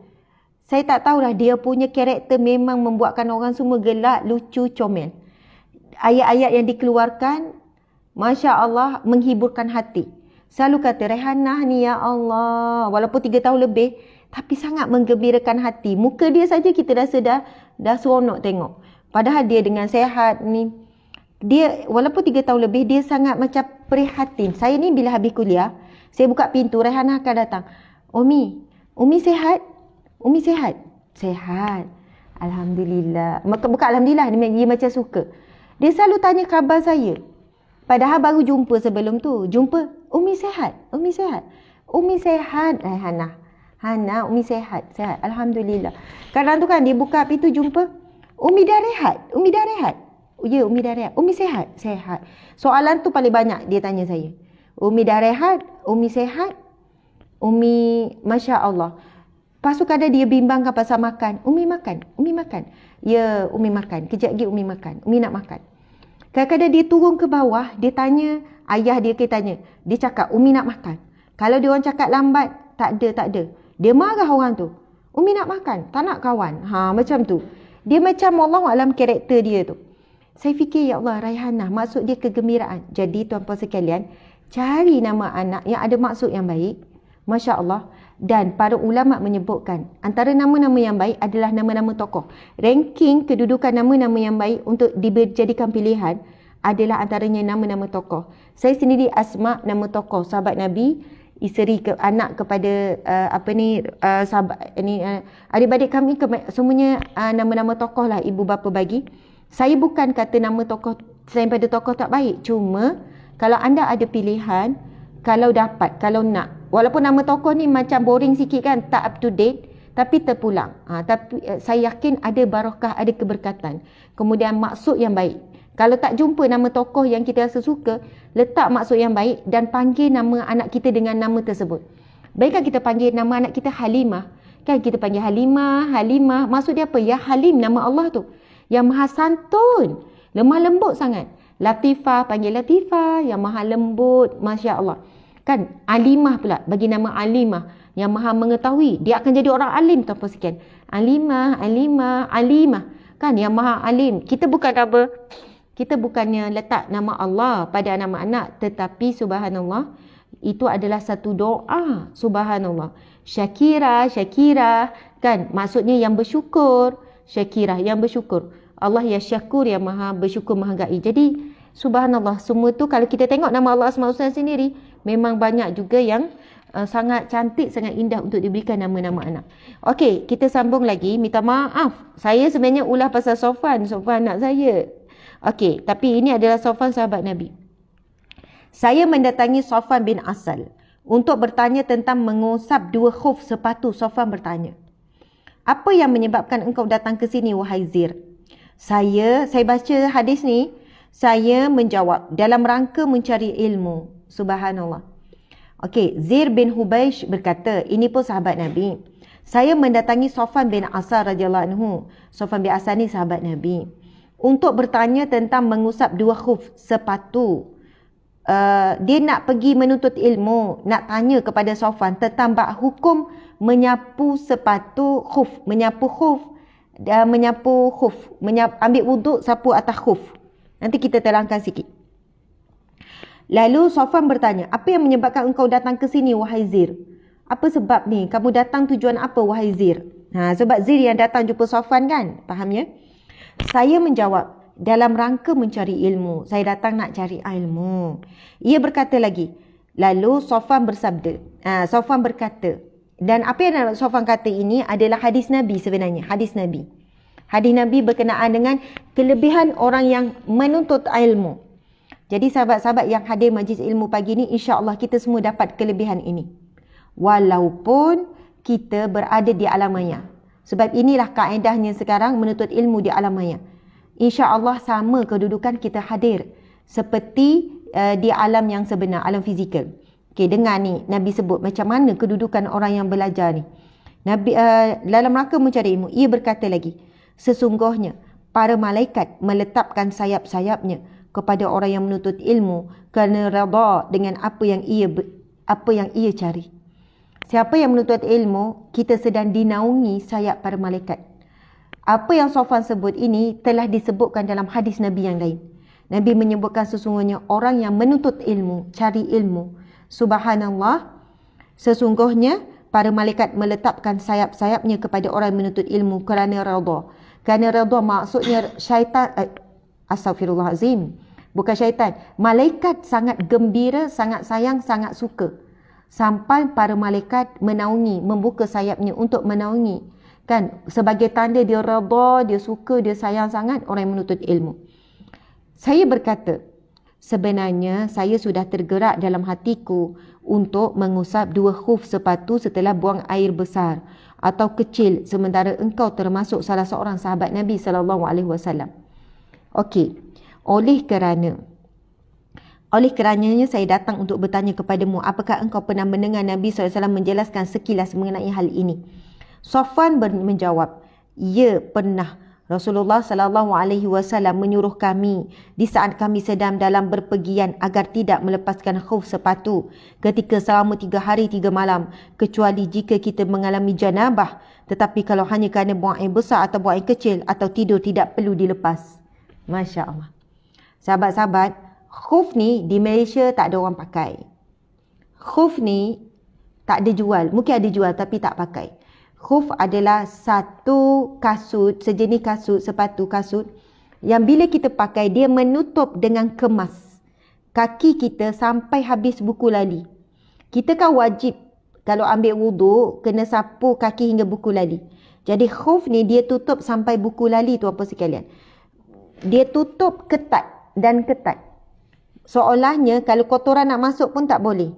Speaker 1: Saya tak tahulah, dia punya karakter memang membuatkan orang semua gelak, lucu, comel. Ayat-ayat yang dikeluarkan, Masya Allah, menghiburkan hati. Selalu kata, Raihanah ni ya Allah, walaupun 3 tahun lebih, Tapi sangat menggembirakan hati. Muka dia saja kita rasa dah seronok tengok. Padahal dia dengan sehat ni, dia walaupun 3 tahun lebih, dia sangat macam prihatin. Saya ni bila habis kuliah, saya buka pintu, Raihanah akan datang. Umi sihat? Umi sihat? Sihat. Alhamdulillah. Bukan Alhamdulillah, dia macam suka. Dia selalu tanya khabar saya. Padahal baru jumpa sebelum tu. Jumpa, Umi sihat? Umi sihat? Umi sihat, Raihanah. Hana, Umi sihat? Sihat. Alhamdulillah. Kadang tu kan dia buka pintu jumpa, Umi dah rehat? Umi dah rehat? Ya, Umi dah rehat. Umi sihat? Sihat. Soalan tu paling banyak dia tanya saya. Umi dah rehat? Umi sihat? Umi, Masya Allah. Lepas tu kadang dia bimbangkan pasal makan. Umi makan? Umi makan? Ya, Umi makan. Kejap lagi Umi makan. Umi nak makan. Kadang-kadang dia turun ke bawah, dia tanya, ayah dia tanya. Dia cakap, Umi nak makan. Kalau dia orang cakap lambat, tak ada. Dia marah orang tu. Umi nak makan, tak nak kawan. Macam tu. Dia macam Allah alam karakter dia tu. Saya fikir, ya Allah, Raihanah, maksud dia kegembiraan. Jadi tuan-puan sekalian, cari nama anak yang ada maksud yang baik. Masya Allah. Dan para ulama menyebutkan, antara nama-nama yang baik adalah nama-nama tokoh. Ranking kedudukan nama-nama yang baik untuk dijadikan pilihan adalah antaranya nama-nama tokoh. Saya sendiri Asma, nama tokoh sahabat Nabi, isteri anak kepada sahabat ni, adik-adik kami semuanya nama-nama tokoh lah ibu bapa bagi. Saya bukan kata nama tokoh selain pada tokoh tak baik, cuma kalau anda ada pilihan, kalau dapat, kalau nak, walaupun nama tokoh ni macam boring sikit kan, tak up to date, tapi terpulang. Tapi saya yakin ada barakah, ada keberkatan. Kemudian maksud yang baik. Kalau tak jumpa nama tokoh yang kita rasa suka, letak maksud yang baik dan panggil nama anak kita dengan nama tersebut. Baikkan kita panggil nama anak kita Halimah. Kan kita panggil Halimah. Maksud dia apa? Ya Halim, nama Allah tu. Yang maha santun. Lemah lembut sangat. Latifah, panggil Latifah. Yang maha lembut. Masya Allah. Kan Alimah pula. Bagi nama Alimah. Yang maha mengetahui. Dia akan jadi orang alim tanpa sekian. Alimah. Kan yang maha alim. Kita bukannya letak nama Allah pada nama anak, tetapi subhanallah, itu adalah satu doa. Subhanallah. Syakira, kan maksudnya yang bersyukur. Syakirah, yang bersyukur. Allah ya syakur, yang maha bersyukur, maha gai. Jadi subhanallah, semua tu kalau kita tengok nama Allah Asmaul Husna sendiri, memang banyak juga yang sangat cantik, sangat indah untuk diberikan nama-nama anak. Okey, kita sambung lagi. Minta maaf, saya sebenarnya ulah pasal Sofwan anak saya. Okey, tapi ini adalah Sofwan sahabat Nabi. Saya mendatangi Sofwan bin Asal untuk bertanya tentang mengusap 2 khuf sepatu. Sofwan bertanya, apa yang menyebabkan engkau datang ke sini, wahai Zir? Saya baca hadis ni, saya menjawab, dalam rangka mencari ilmu. Subhanallah. Okey, Zir bin Hubaish berkata, ini pun sahabat Nabi. Saya mendatangi Sofwan bin Asal radhiyallahu anhu. Sofwan bin Asal ni sahabat Nabi, untuk bertanya tentang mengusap 2 khuf sepatu. Dia nak pergi menuntut ilmu, nak tanya kepada Sofwan tentang bab hukum menyapu sepatu khuf, ambil wuduk, sapu atas khuf. Nanti kita terangkan sikit. Lalu Sofwan bertanya, apa yang menyebabkan engkau datang ke sini, wahai Zir? Apa sebab ni? Kamu datang tujuan apa, wahai Zir? Sebab Zir yang datang jumpa Sofwan kan? Faham ya? Saya menjawab, dalam rangka mencari ilmu. Saya datang nak cari ilmu. Ia berkata lagi. Lalu Sofwan bersabda. Sofwan berkata. Dan apa yang Sofwan kata ini adalah hadis Nabi sebenarnya. Hadis Nabi. Hadis Nabi berkenaan dengan kelebihan orang yang menuntut ilmu. Jadi sahabat-sahabat yang hadir majlis ilmu pagi ini, insya-Allah kita semua dapat kelebihan ini. Walaupun kita berada di alam maya. Sebab inilah kaedahnya sekarang menuntut ilmu di alam maya. InsyaAllah sama kedudukan kita hadir seperti di alam yang sebenar, alam fizikal. Okey, dengar ni Nabi sebut macam mana kedudukan orang yang belajar ni. Nabi dalam rangka mencari ilmu, ia berkata lagi, sesungguhnya para malaikat meletakkan sayap-sayapnya kepada orang yang menuntut ilmu kerana redha dengan apa yang ia cari. Siapa yang menuntut ilmu, kita sedang dinaungi sayap para malaikat. Apa yang Sofwan sebut ini telah disebutkan dalam hadis Nabi yang lain. Nabi menyebutkan sesungguhnya orang yang menuntut ilmu, cari ilmu. Subhanallah, sesungguhnya para malaikat meletakkan sayap-sayapnya kepada orang yang menuntut ilmu kerana redha. Kerana redha maksudnya syaitan, astagfirullahalazim, bukan syaitan. Malaikat sangat gembira, sangat sayang, sangat suka. Sampai para malaikat menaungi, membuka sayapnya untuk menaungi. Kan, sebagai tanda dia redha, dia suka, dia sayang sangat orang yang menuntut ilmu. Saya berkata, sebenarnya saya sudah tergerak dalam hatiku untuk mengusap 2 khuf sepatu setelah buang air besar atau kecil, sementara engkau termasuk salah seorang sahabat Nabi SAW. Okey, oleh kerananya saya datang untuk bertanya kepadamu, apakah engkau pernah mendengar Nabi SAW menjelaskan sekilas mengenai hal ini? Safwan menjawab, ya pernah. Rasulullah SAW menyuruh kami di saat kami sedang dalam berpergian agar tidak melepaskan khuf sepatu ketika selama 3 hari 3 malam, kecuali jika kita mengalami janabah. Tetapi kalau hanya kerana buang air besar atau buang air kecil atau tidur, tidak perlu dilepas. Masya Allah. Sahabat-sahabat, khuf ni di Malaysia tak ada orang pakai. Khuf ni tak ada jual. Mungkin ada jual tapi tak pakai. Khuf adalah satu kasut, sejenis kasut, sepatu kasut yang bila kita pakai, dia menutup dengan kemas kaki kita sampai habis buku lali. Kita kan wajib kalau ambil wuduk kena sapu kaki hingga buku lali. Jadi khuf ni dia tutup sampai buku lali tu apa sekalian. Dia tutup ketat dan ketat. Seolahnya kalau kotoran nak masuk pun tak boleh.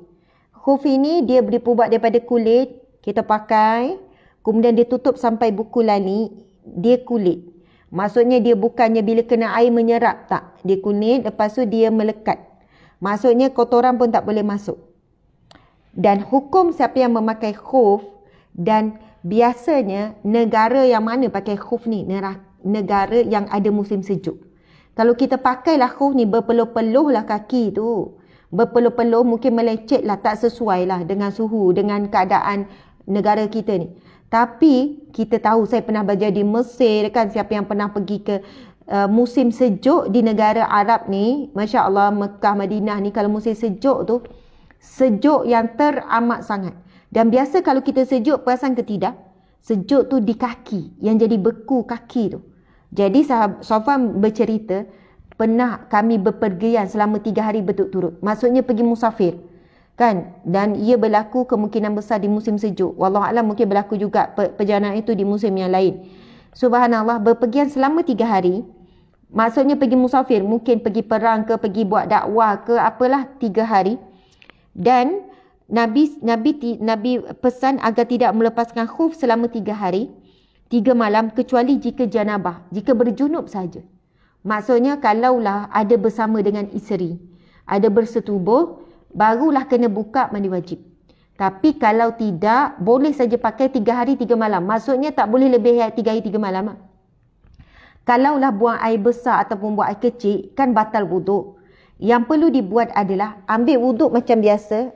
Speaker 1: Khuf ini dia dibuat daripada kulit, kita pakai. Kemudian dia tutup sampai buku lali, dia kulit. Maksudnya dia bukannya bila kena air menyerap, tak. Dia kulit, lepas tu dia melekat. Maksudnya kotoran pun tak boleh masuk. Dan hukum siapa yang memakai khuf, dan biasanya negara yang mana pakai khuf ni? Negara yang ada musim sejuk. Kalau kita pakailah khuf ni, berpeluh-peluh lah kaki tu. Berpeluh-peluh mungkin melecet lah, tak sesuai lah dengan suhu, dengan keadaan negara kita ni. Tapi kita tahu, saya pernah belajar di Mesir kan, siapa yang pernah pergi ke musim sejuk di negara Arab ni, Masya Allah, Mekah, Madinah ni, kalau musim sejuk tu, sejuk yang teramat sangat. Dan biasa kalau kita sejuk, perasan ke tidak? Sejuk tu di kaki, yang jadi beku kaki tu. Jadi Safwan bercerita, pernah kami berpergian selama 3 hari berturut-turut. Maksudnya pergi musafir. Kan? Dan ia berlaku kemungkinan besar di musim sejuk. Wallahualam mungkin berlaku juga perjalanan itu di musim yang lain. Subhanallah, berpergian selama 3 hari. Maksudnya pergi musafir, mungkin pergi perang ke, pergi buat dakwah ke, apalah 3 hari. Dan Nabi pesan agar tidak melepaskan khuf selama 3 hari, 3 malam, kecuali jika janabah, jika berjunub saja. Maksudnya kalaulah ada bersama dengan isteri, ada bersetubuh, barulah kena buka mandi wajib. Tapi kalau tidak, boleh saja pakai 3 hari 3 malam. Maksudnya tak boleh lebih 3 hari 3 malam. Kalaulah buang air besar ataupun buang air kecil, kan batal wuduk. Yang perlu dibuat adalah ambil wuduk macam biasa.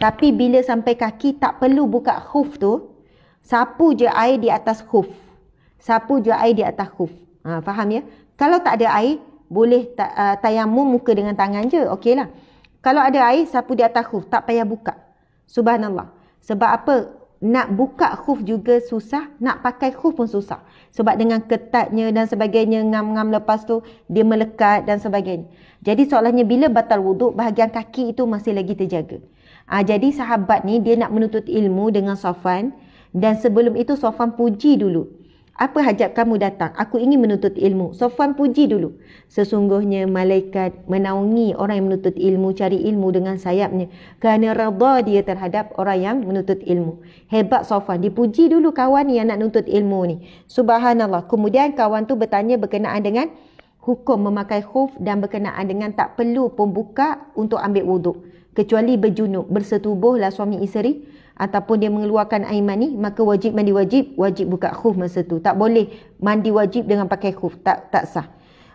Speaker 1: Tapi bila sampai kaki, tak perlu buka khuf tu. Sapu je air di atas khuf. Faham ya? Kalau tak ada air, boleh tayamum muka dengan tangan je. Okey lah. Kalau ada air, sapu di atas khuf. Tak payah buka. Subhanallah. Sebab apa? Nak buka khuf juga susah. Nak pakai khuf pun susah. Sebab dengan ketatnya dan sebagainya, ngam-ngam lepas tu, dia melekat dan sebagainya. Jadi soalannya, bila batal wuduk, bahagian kaki itu masih lagi terjaga. Jadi sahabat ni, dia nak menuntut ilmu dengan Safwan. Dan sebelum itu, Safwan puji dulu. Apa hajat kamu datang? Aku ingin menuntut ilmu. Safwan puji dulu. Sesungguhnya malaikat menaungi orang yang menuntut ilmu, cari ilmu dengan sayapnya. Kerana redha dia terhadap orang yang menuntut ilmu. Hebat Safwan. Dipuji dulu kawan yang nak menuntut ilmu ni. Subhanallah. Kemudian kawan tu bertanya berkenaan dengan hukum memakai khuf dan berkenaan dengan tak perlu pun buka untuk ambil wuduk. Kecuali berjunub, bersetubuhlah suami isteri, ataupun dia mengeluarkan air mani, maka wajib mandi wajib buka khuf masa tu. Tak boleh mandi wajib dengan pakai khuf, tak sah.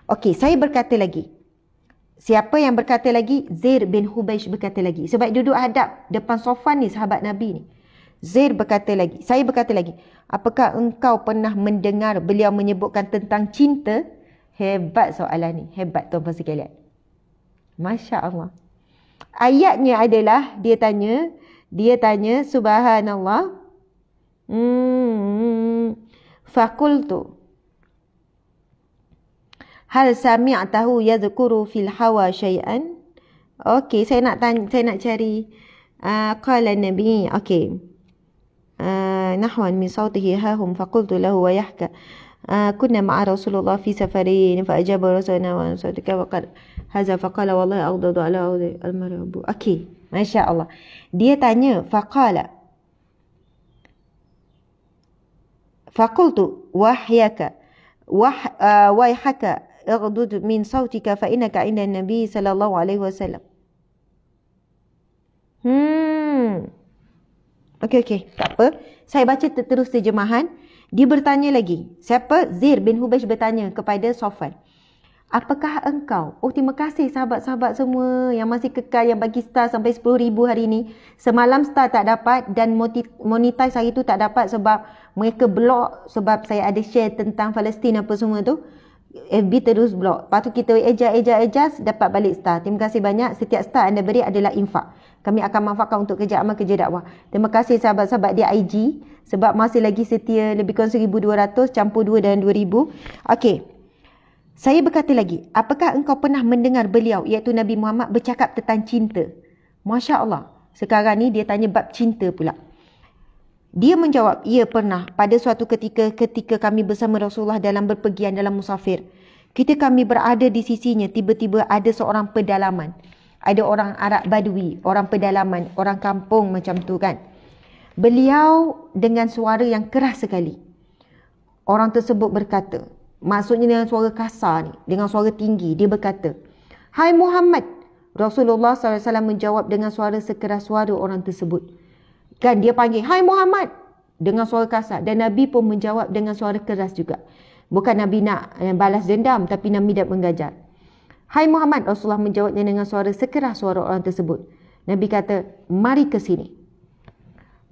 Speaker 1: Okey, saya berkata lagi. Siapa yang berkata lagi? Zair bin Hubeish berkata lagi. Sebab duduk hadap depan Safwan ni, sahabat Nabi ni. Zair berkata lagi, saya berkata lagi, apakah engkau pernah mendengar beliau menyebutkan tentang cinta? Hebat soalan ni, hebat tuan-tuan sekalian. Masya Allah. Ayatnya adalah, dia tanya, Dia tanya, subhanallah. Fakultu. Hal sami'tahu yadhkuru fil hawa syai'an? Okey, saya nak cari qala nabi. Okey. Nahwan min sautihi hahum faqultu lahu wa yahka kunna ma'a Rasulullah fi safarin fa ajaba Rasuluna wa sautika wa qad hadza faqala wallahi aghdadu ala al-marabu. Okey, masya-Allah. Dia tanya faqala faqultu wahyaka wayhaka aghdud min sautika fa innaka inda nabi sallallahu alaihi wasallam. Okey, tak apa. Saya baca terus terjemahan. Dia bertanya lagi. Siapa? Zir bin Hubaysh bertanya kepada Safwan. Apakah engkau? Oh, terima kasih sahabat-sahabat semua yang masih kekal, yang bagi star sampai 10,000 hari ni. Semalam star tak dapat dan monetize hari tu tak dapat sebab mereka block, sebab saya ada share tentang Palestin apa semua tu. FB terus block. Lepas tu kita adjust dapat balik star. Terima kasih banyak. Setiap star anda beri adalah infak. Kami akan manfaatkan untuk kerja amal, kerja dakwah. Terima kasih sahabat-sahabat di IG sebab masih lagi setia lebih kurang 1,200 campur 2 dan 2,000. Okey. Saya berkata lagi, apakah engkau pernah mendengar beliau iaitu Nabi Muhammad bercakap tentang cinta? Masya Allah. Sekarang ni dia tanya bab cinta pula. Dia menjawab, ia pernah pada suatu ketika kami bersama Rasulullah dalam berpergian dalam musafir. Ketika kami berada di sisinya, tiba-tiba ada seorang pedalaman. Ada orang Arab Badui, orang pedalaman, orang kampung macam tu kan. Beliau dengan suara yang keras sekali. Orang tersebut berkata, maksudnya dengan suara kasar ni, dengan suara tinggi, dia berkata, "Hai Muhammad." Rasulullah SAW menjawab dengan suara sekeras suara orang tersebut. Kan dia panggil, "Hai Muhammad," dengan suara kasar. Dan Nabi pun menjawab dengan suara keras juga. Bukan Nabi nak balas dendam, tapi Nabi nak mengajar. "Hai Muhammad," Rasulullah menjawabnya dengan suara sekeras suara orang tersebut. Nabi kata, "Mari ke sini."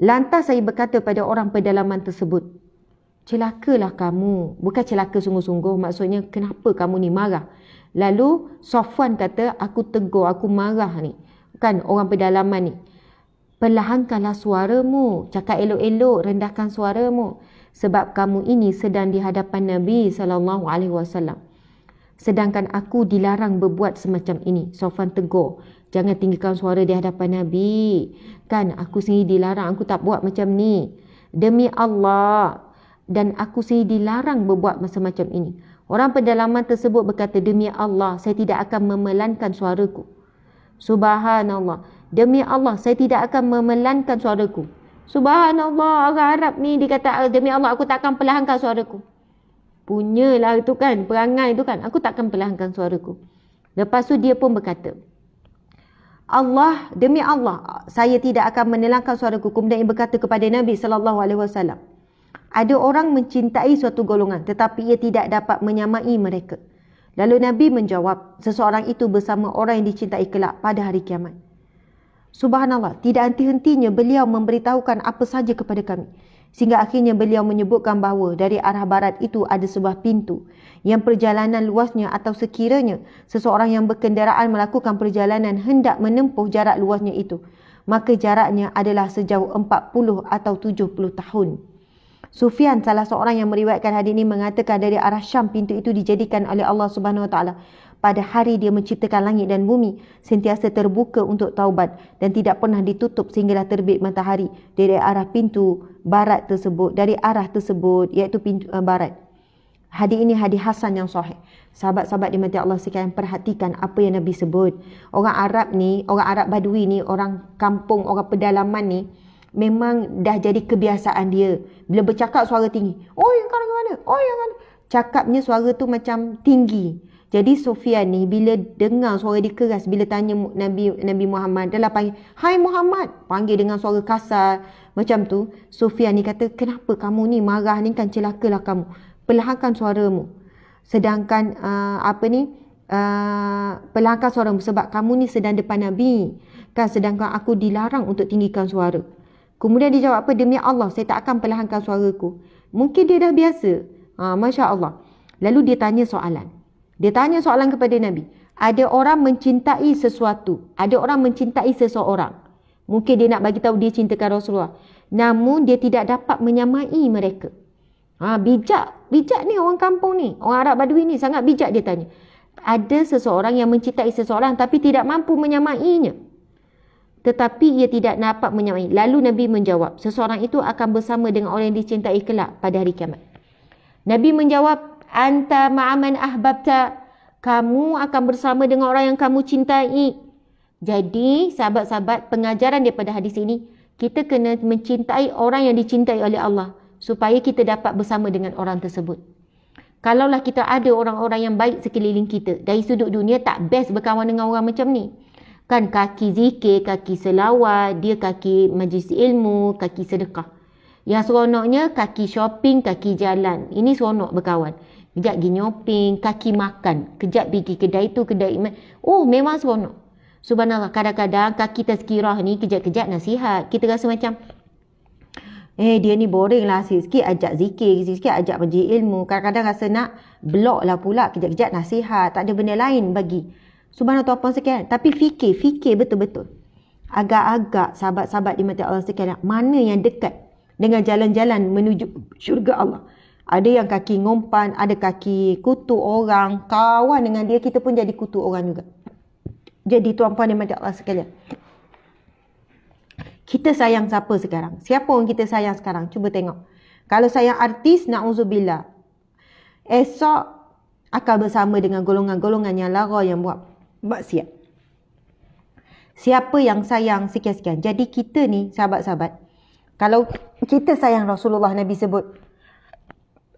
Speaker 1: Lantas saya berkata pada orang pedalaman tersebut, "Celakalah kamu." Bukan celaka sungguh-sungguh, maksudnya kenapa kamu ni marah. Lalu Safwan kata, "Aku tegur, aku marah ni." Kan orang pedalaman ni. "Perlahankanlah suaramu, cakap elok-elok, rendahkan suaramu. Sebab kamu ini sedang di hadapan Nabi SAW. Sedangkan aku dilarang berbuat semacam ini." Safwan tegur, "Jangan tinggikan suara di hadapan Nabi. Kan aku sendiri dilarang, aku tak buat macam ni. Demi Allah. Dan aku sendiri dilarang berbuat semacam ini." Orang pedalaman tersebut berkata, "Demi Allah, saya tidak akan memelankan suaraku." Subhanallah. "Demi Allah, saya tidak akan memelankan suaraku." Subhanallah, orang Arab ni dia kata, "Demi Allah, aku tak akan perlahankan suaraku." Punyalah itu kan, perangai itu kan, "Aku tak akan perlahankan suaraku." Lepas tu dia pun berkata, "Allah, demi Allah, saya tidak akan menelangkan suaraku." Kemudian dia berkata kepada Nabi SAW, "Ada orang mencintai suatu golongan tetapi ia tidak dapat menyamai mereka." Lalu Nabi menjawab, "Seseorang itu bersama orang yang dicintai kelak pada hari kiamat." Subhanallah, tidak henti-hentinya beliau memberitahukan apa saja kepada kami. Sehingga akhirnya beliau menyebutkan bahawa dari arah barat itu ada sebuah pintu yang perjalanan luasnya, atau sekiranya seseorang yang berkenderaan melakukan perjalanan hendak menempuh jarak luasnya itu, maka jaraknya adalah sejauh 40 atau 70 tahun. Sufyan, salah seorang yang meriwayatkan hadis ini, mengatakan dari arah Syam pintu itu dijadikan oleh Allah Subhanahu Wa Taala pada hari dia menciptakan langit dan bumi, sentiasa terbuka untuk taubat dan tidak pernah ditutup sehinggalah terbit matahari dari arah pintu barat tersebut, dari arah tersebut iaitu pintu barat. Hadis ini hadis hasan yang sahih. Sahabat-sahabat dimati Allah sekalian, perhatikan apa yang Nabi sebut. Orang Arab ni, orang Arab Badui ni, orang kampung, orang pedalaman ni, memang dah jadi kebiasaan dia. Bila bercakap suara tinggi, "Oi, kau ke mana? Oi, yang mana?" Cakapnya suara tu macam tinggi. Jadi Sufyan ni bila dengar suara dia keras, bila tanya Nabi Muhammad, dia lah panggil, "Hai Muhammad." Panggil dengan suara kasar macam tu. Sufyan ni kata, "Kenapa kamu ni marah ni kan, celakalah kamu. Perlahankan suaramu." Sedangkan perlahankan suaramu sebab kamu ni sedang depan Nabi. Kan sedangkan aku dilarang untuk tinggikan suara. Kemudian dia jawab apa? "Demi Allah, saya tak akan perlahankan suaraku." Mungkin dia dah biasa. Masya Allah. Lalu dia tanya soalan. Dia tanya soalan kepada Nabi. Ada orang mencintai sesuatu. Ada orang mencintai seseorang.
Speaker 2: Mungkin dia nak bagi tahu dia cintakan Rasulullah. Namun dia tidak dapat menyamai mereka. Bijak ni orang kampung ni. Orang Arab Badui ni sangat bijak, dia tanya. Ada seseorang yang mencintai seseorang tapi tidak mampu menyamainya. Tetapi ia tidak dapat menyamai. Lalu Nabi menjawab, seseorang itu akan bersama dengan orang yang dicintai kelak pada hari kiamat. Nabi menjawab, anta ma'aman ahbabta. Kamu akan bersama dengan orang yang kamu cintai. Jadi sahabat-sahabat, pengajaran daripada hadis ini, kita kena mencintai orang yang dicintai oleh Allah supaya kita dapat bersama dengan orang tersebut. Kalaulah kita ada orang-orang yang baik sekeliling kita, dari sudut dunia tak best berkawan dengan orang macam ni. Kan kaki zikir, kaki selawat, dia kaki majlis ilmu, kaki sedekah. Yang seronoknya kaki shopping, kaki jalan. Ini seronok berkawan. Kejap pergi nyoping, kaki makan. Kejap pergi kedai tu, kedai iman. Oh, memang seronok. Subhanallah, kadang-kadang kaki tazkirah ni kejap-kejap nasihat. Kita rasa macam, dia ni boring lah. Sikit-sikit ajak zikir, sikit-sikit ajak majlis ilmu. Kadang-kadang rasa nak block lah pula. Kejap-kejap nasihat. Tak ada benda lain bagi. Subhanallah tuan-puan sekalian. Tapi fikir betul-betul. Agak-agak sahabat-sahabat di mata Allah sekalian, mana yang dekat dengan jalan-jalan menuju syurga Allah. Ada yang kaki ngumpan, ada kaki kutu orang, kawan dengan dia, kita pun jadi kutu orang juga. Jadi tuan-puan di mata Allah sekalian, kita sayang siapa sekarang? Siapa orang kita sayang sekarang? Cuba tengok. Kalau sayang artis, na'udzubillah, esok akan bersama dengan golongan-golongan yang lara, yang buat maksiat. Siapa yang sayang sekian-sekian. Jadi kita ni sahabat-sahabat, kalau kita sayang Rasulullah, Nabi sebut,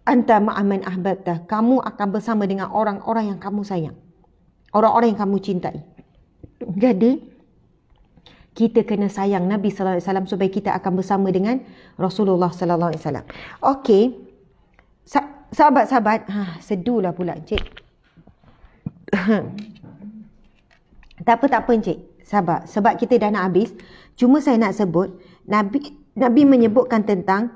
Speaker 2: anta ma'aman ahbabta, kamu akan bersama dengan orang-orang yang kamu sayang, orang-orang yang kamu cintai. Jadi kita kena sayang Nabi sallallahu alaihi wasallam supaya kita akan bersama dengan Rasulullah sallallahu alaihi wasallam. Okey. Sahabat-sahabat, sedulah pula Encik. Tak apa Encik. Sabar, sebab kita dah nak habis. Cuma saya nak sebut, Nabi menyebutkan tentang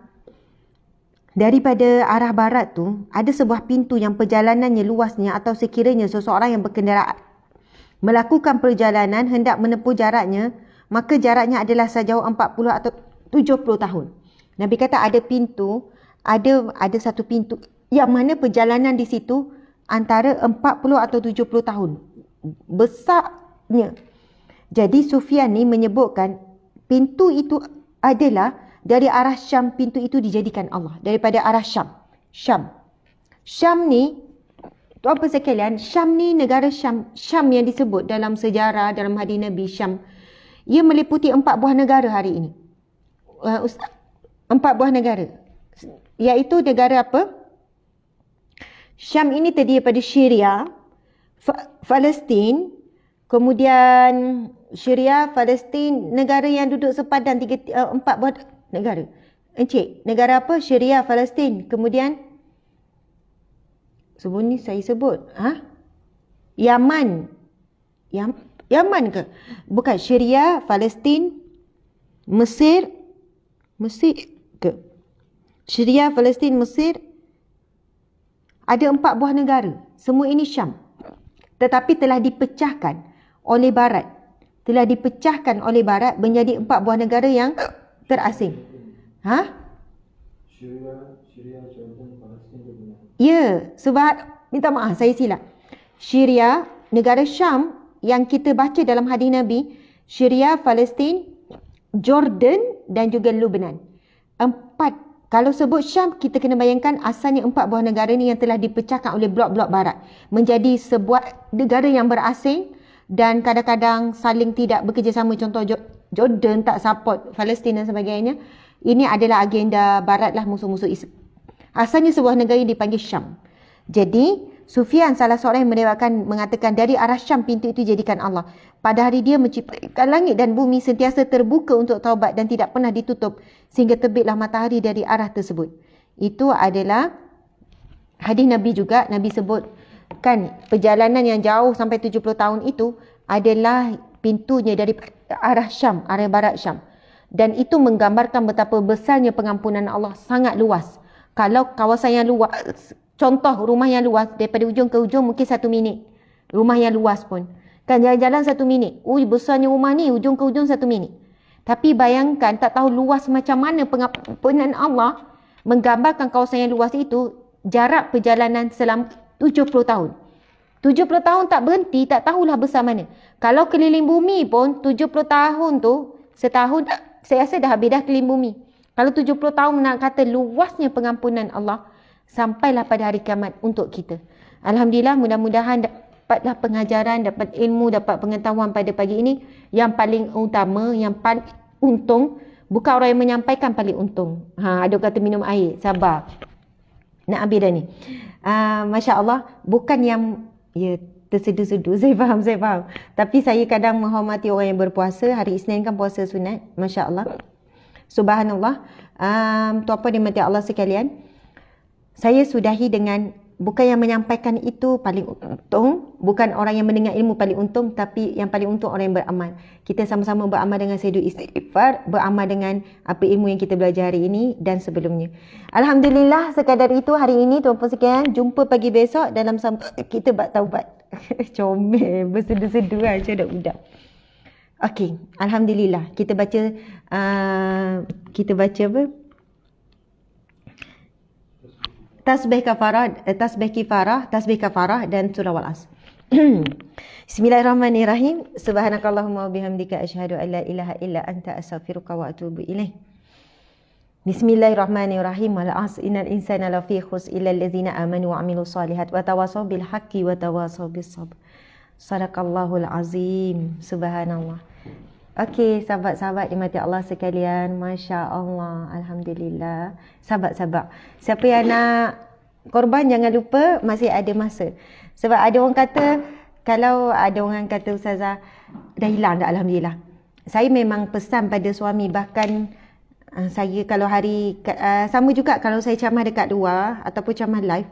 Speaker 2: daripada arah barat tu ada sebuah pintu yang perjalanannya luasnya, atau sekiranya seseorang yang berkenderaan melakukan perjalanan hendak menempuh jaraknya, maka jaraknya adalah sejauh 40 atau 70 tahun. Nabi kata ada pintu, ada satu pintu yang mana perjalanan di situ antara 40 atau 70 tahun. Besarnya. Jadi Sufyan ni menyebutkan pintu itu adalah dari arah Syam. Pintu itu dijadikan Allah daripada arah Syam. Syam ni, tuan-tuan sekalian, Syam ni negara Syam. Syam yang disebut dalam sejarah, dalam hadis Nabi, Syam, ia meliputi 4 buah negara hari ini. Ustaz, 4 buah negara. Iaitu negara apa? Syam ini terdiri pada Syria, Palestin, kemudian Syria, Palestin, negara yang duduk sepadan 4 buah negara. Encik, negara apa? Syria, Palestin, kemudian sebelum ni saya sebut, Yaman. Yaman ke? Bukan, Syria, Palestin, Mesir ke? Syria, Palestin, Mesir. Ada 4 buah negara. Semua ini Syam. Tetapi telah dipecahkan oleh Barat. Telah dipecahkan oleh Barat menjadi 4 buah negara yang terasing. Syria, Jordan, Palestin. Ya, sebab minta maaf saya silap. Syria, negara Syam yang kita baca dalam hadis Nabi, Syria, Palestin, Jordan dan juga Lebanon. 4. Kalau sebut Syam, kita kena bayangkan asalnya 4 buah negara ni yang telah dipecahkan oleh blok-blok Barat menjadi sebuah negara yang berasing dan kadang-kadang saling tidak bekerjasama. Contoh Jordan tak support Palestin dan sebagainya. Ini adalah agenda Barat lah, musuh-musuh Islam. Asalnya sebuah negara yang dipanggil Syam. Jadi Sufyan salah seorang yang mengatakan dari arah Syam pintu itu jadikan Allah. Pada hari dia menciptakan langit dan bumi sentiasa terbuka untuk taubat dan tidak pernah ditutup sehingga terbitlah matahari dari arah tersebut. Itu adalah hadis Nabi juga. Nabi sebut kan perjalanan yang jauh sampai 70 tahun itu adalah pintunya dari arah Syam, arah barat Syam. Dan itu menggambarkan betapa besarnya pengampunan Allah, sangat luas. Kalau kawasan yang luas, contoh rumah yang luas, daripada ujung ke ujung mungkin 1 minit. Rumah yang luas pun. Kan jalan-jalan 1 minit. Besarnya rumah ni, ujung ke ujung 1 minit. Tapi bayangkan tak tahu luas macam mana pengampunan Allah menggambarkan kawasan yang luas itu, jarak perjalanan selama 70 tahun. 70 tahun tak berhenti, tak tahulah besar mana. Kalau keliling bumi pun 70 tahun tu, setahun saya rasa dah habis dah keliling bumi. Kalau 70 tahun nak kata luasnya pengampunan Allah, sampailah pada hari kiamat untuk kita. Alhamdulillah, mudah-mudahan dapatlah pengajaran, dapat ilmu, dapat pengetahuan pada pagi ini. Yang paling utama, yang paling untung, bukan orang yang menyampaikan paling untung. Ada kata minum air, sabar. Nak habis dah ni. Masya Allah, bukan yang tersedu-sedu. Saya faham. Tapi saya kadang menghormati orang yang berpuasa. Hari Isnin kan puasa sunat. Masya Allah. Subhanallah. Tuan-puan dimati Allah sekalian. Saya sudahi dengan, bukan yang menyampaikan itu paling untung, bukan orang yang mendengar ilmu paling untung, tapi yang paling untung orang yang beramal. Kita sama-sama beramal dengan sedu istighfar, beramal dengan apa ilmu yang kita belajar hari ini dan sebelumnya. Alhamdulillah, sekadar itu hari ini tuan-puan sekalian. Jumpa pagi besok dalam kita bab taubat. Comel, bersedu-sedu macam budak-budak. Okey, alhamdulillah. Kita baca apa? Tasbih kafarah dan surah Al-Asr. Bismillahirrahmanirrahim. Subhanakallahumma wa bihamdika asyhadu an la ilaha illa anta astaghfiruka wa atubu ilaik. Bismillahirrahmanirrahim. Wal 'asr innal insana lafi khusr illa allazina amanu wa 'amilus solihat wa tawasaw bil haqqi wa tawasaw bis sabr. Sadaqallahul azim. Subhanallah. Okey, sahabat-sahabat dimati Allah sekalian. Masya Allah. Alhamdulillah. Sabar. Siapa yang nak korban, jangan lupa masih ada masa. Sebab ada orang kata, kalau ada orang kata Ustazah, dah hilang dah, Alhamdulillah. Saya memang pesan pada suami, bahkan saya kalau hari, sama juga kalau saya ceramah dekat luar ataupun ceramah live,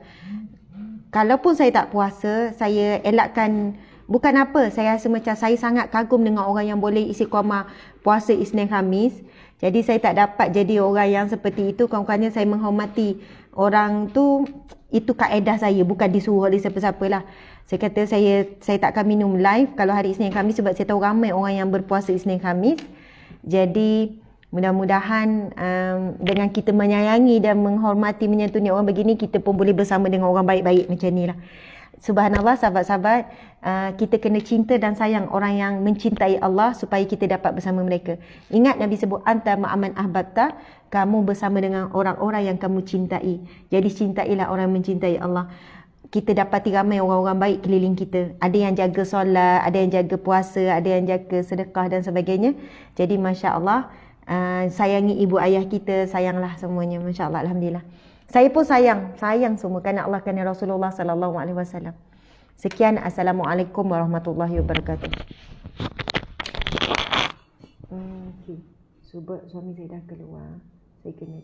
Speaker 2: kalaupun saya tak puasa, saya elakkan. Bukan apa, saya rasa macam saya sangat kagum dengan orang yang boleh istiqamah puasa Isnin Khamis. Jadi saya tak dapat jadi orang yang seperti itu. Kawan-kawannya saya menghormati orang tu, itu kaedah saya, bukan disuruh oleh siapa-siapa lah. Saya kata saya takkan minum live kalau hari Isnin Khamis sebab saya tahu ramai orang yang berpuasa Isnin Khamis. Jadi mudah-mudahan dengan kita menyayangi dan menghormati, menyantuni orang begini, kita pun boleh bersama dengan orang baik-baik macam ni lah. Subhanallah, sahabat-sahabat, kita kena cinta dan sayang orang yang mencintai Allah supaya kita dapat bersama mereka. Ingat Nabi sebut, anta ma'aman ahbabta, kamu bersama dengan orang-orang yang kamu cintai. Jadi cintailah orang yang mencintai Allah. Kita dapati ramai orang-orang baik keliling kita. Ada yang jaga solat, ada yang jaga puasa, ada yang jaga sedekah dan sebagainya. Jadi Masya Allah, sayangi ibu ayah kita, sayanglah semuanya. Masya Allah, Alhamdulillah. Saya pun sayang semua kerana Allah, kerana Rasulullah sallallahu alaihi wasallam. Sekian, assalamualaikum warahmatullahi wabarakatuh. Okey. Sebab suami saya dah keluar, saya kena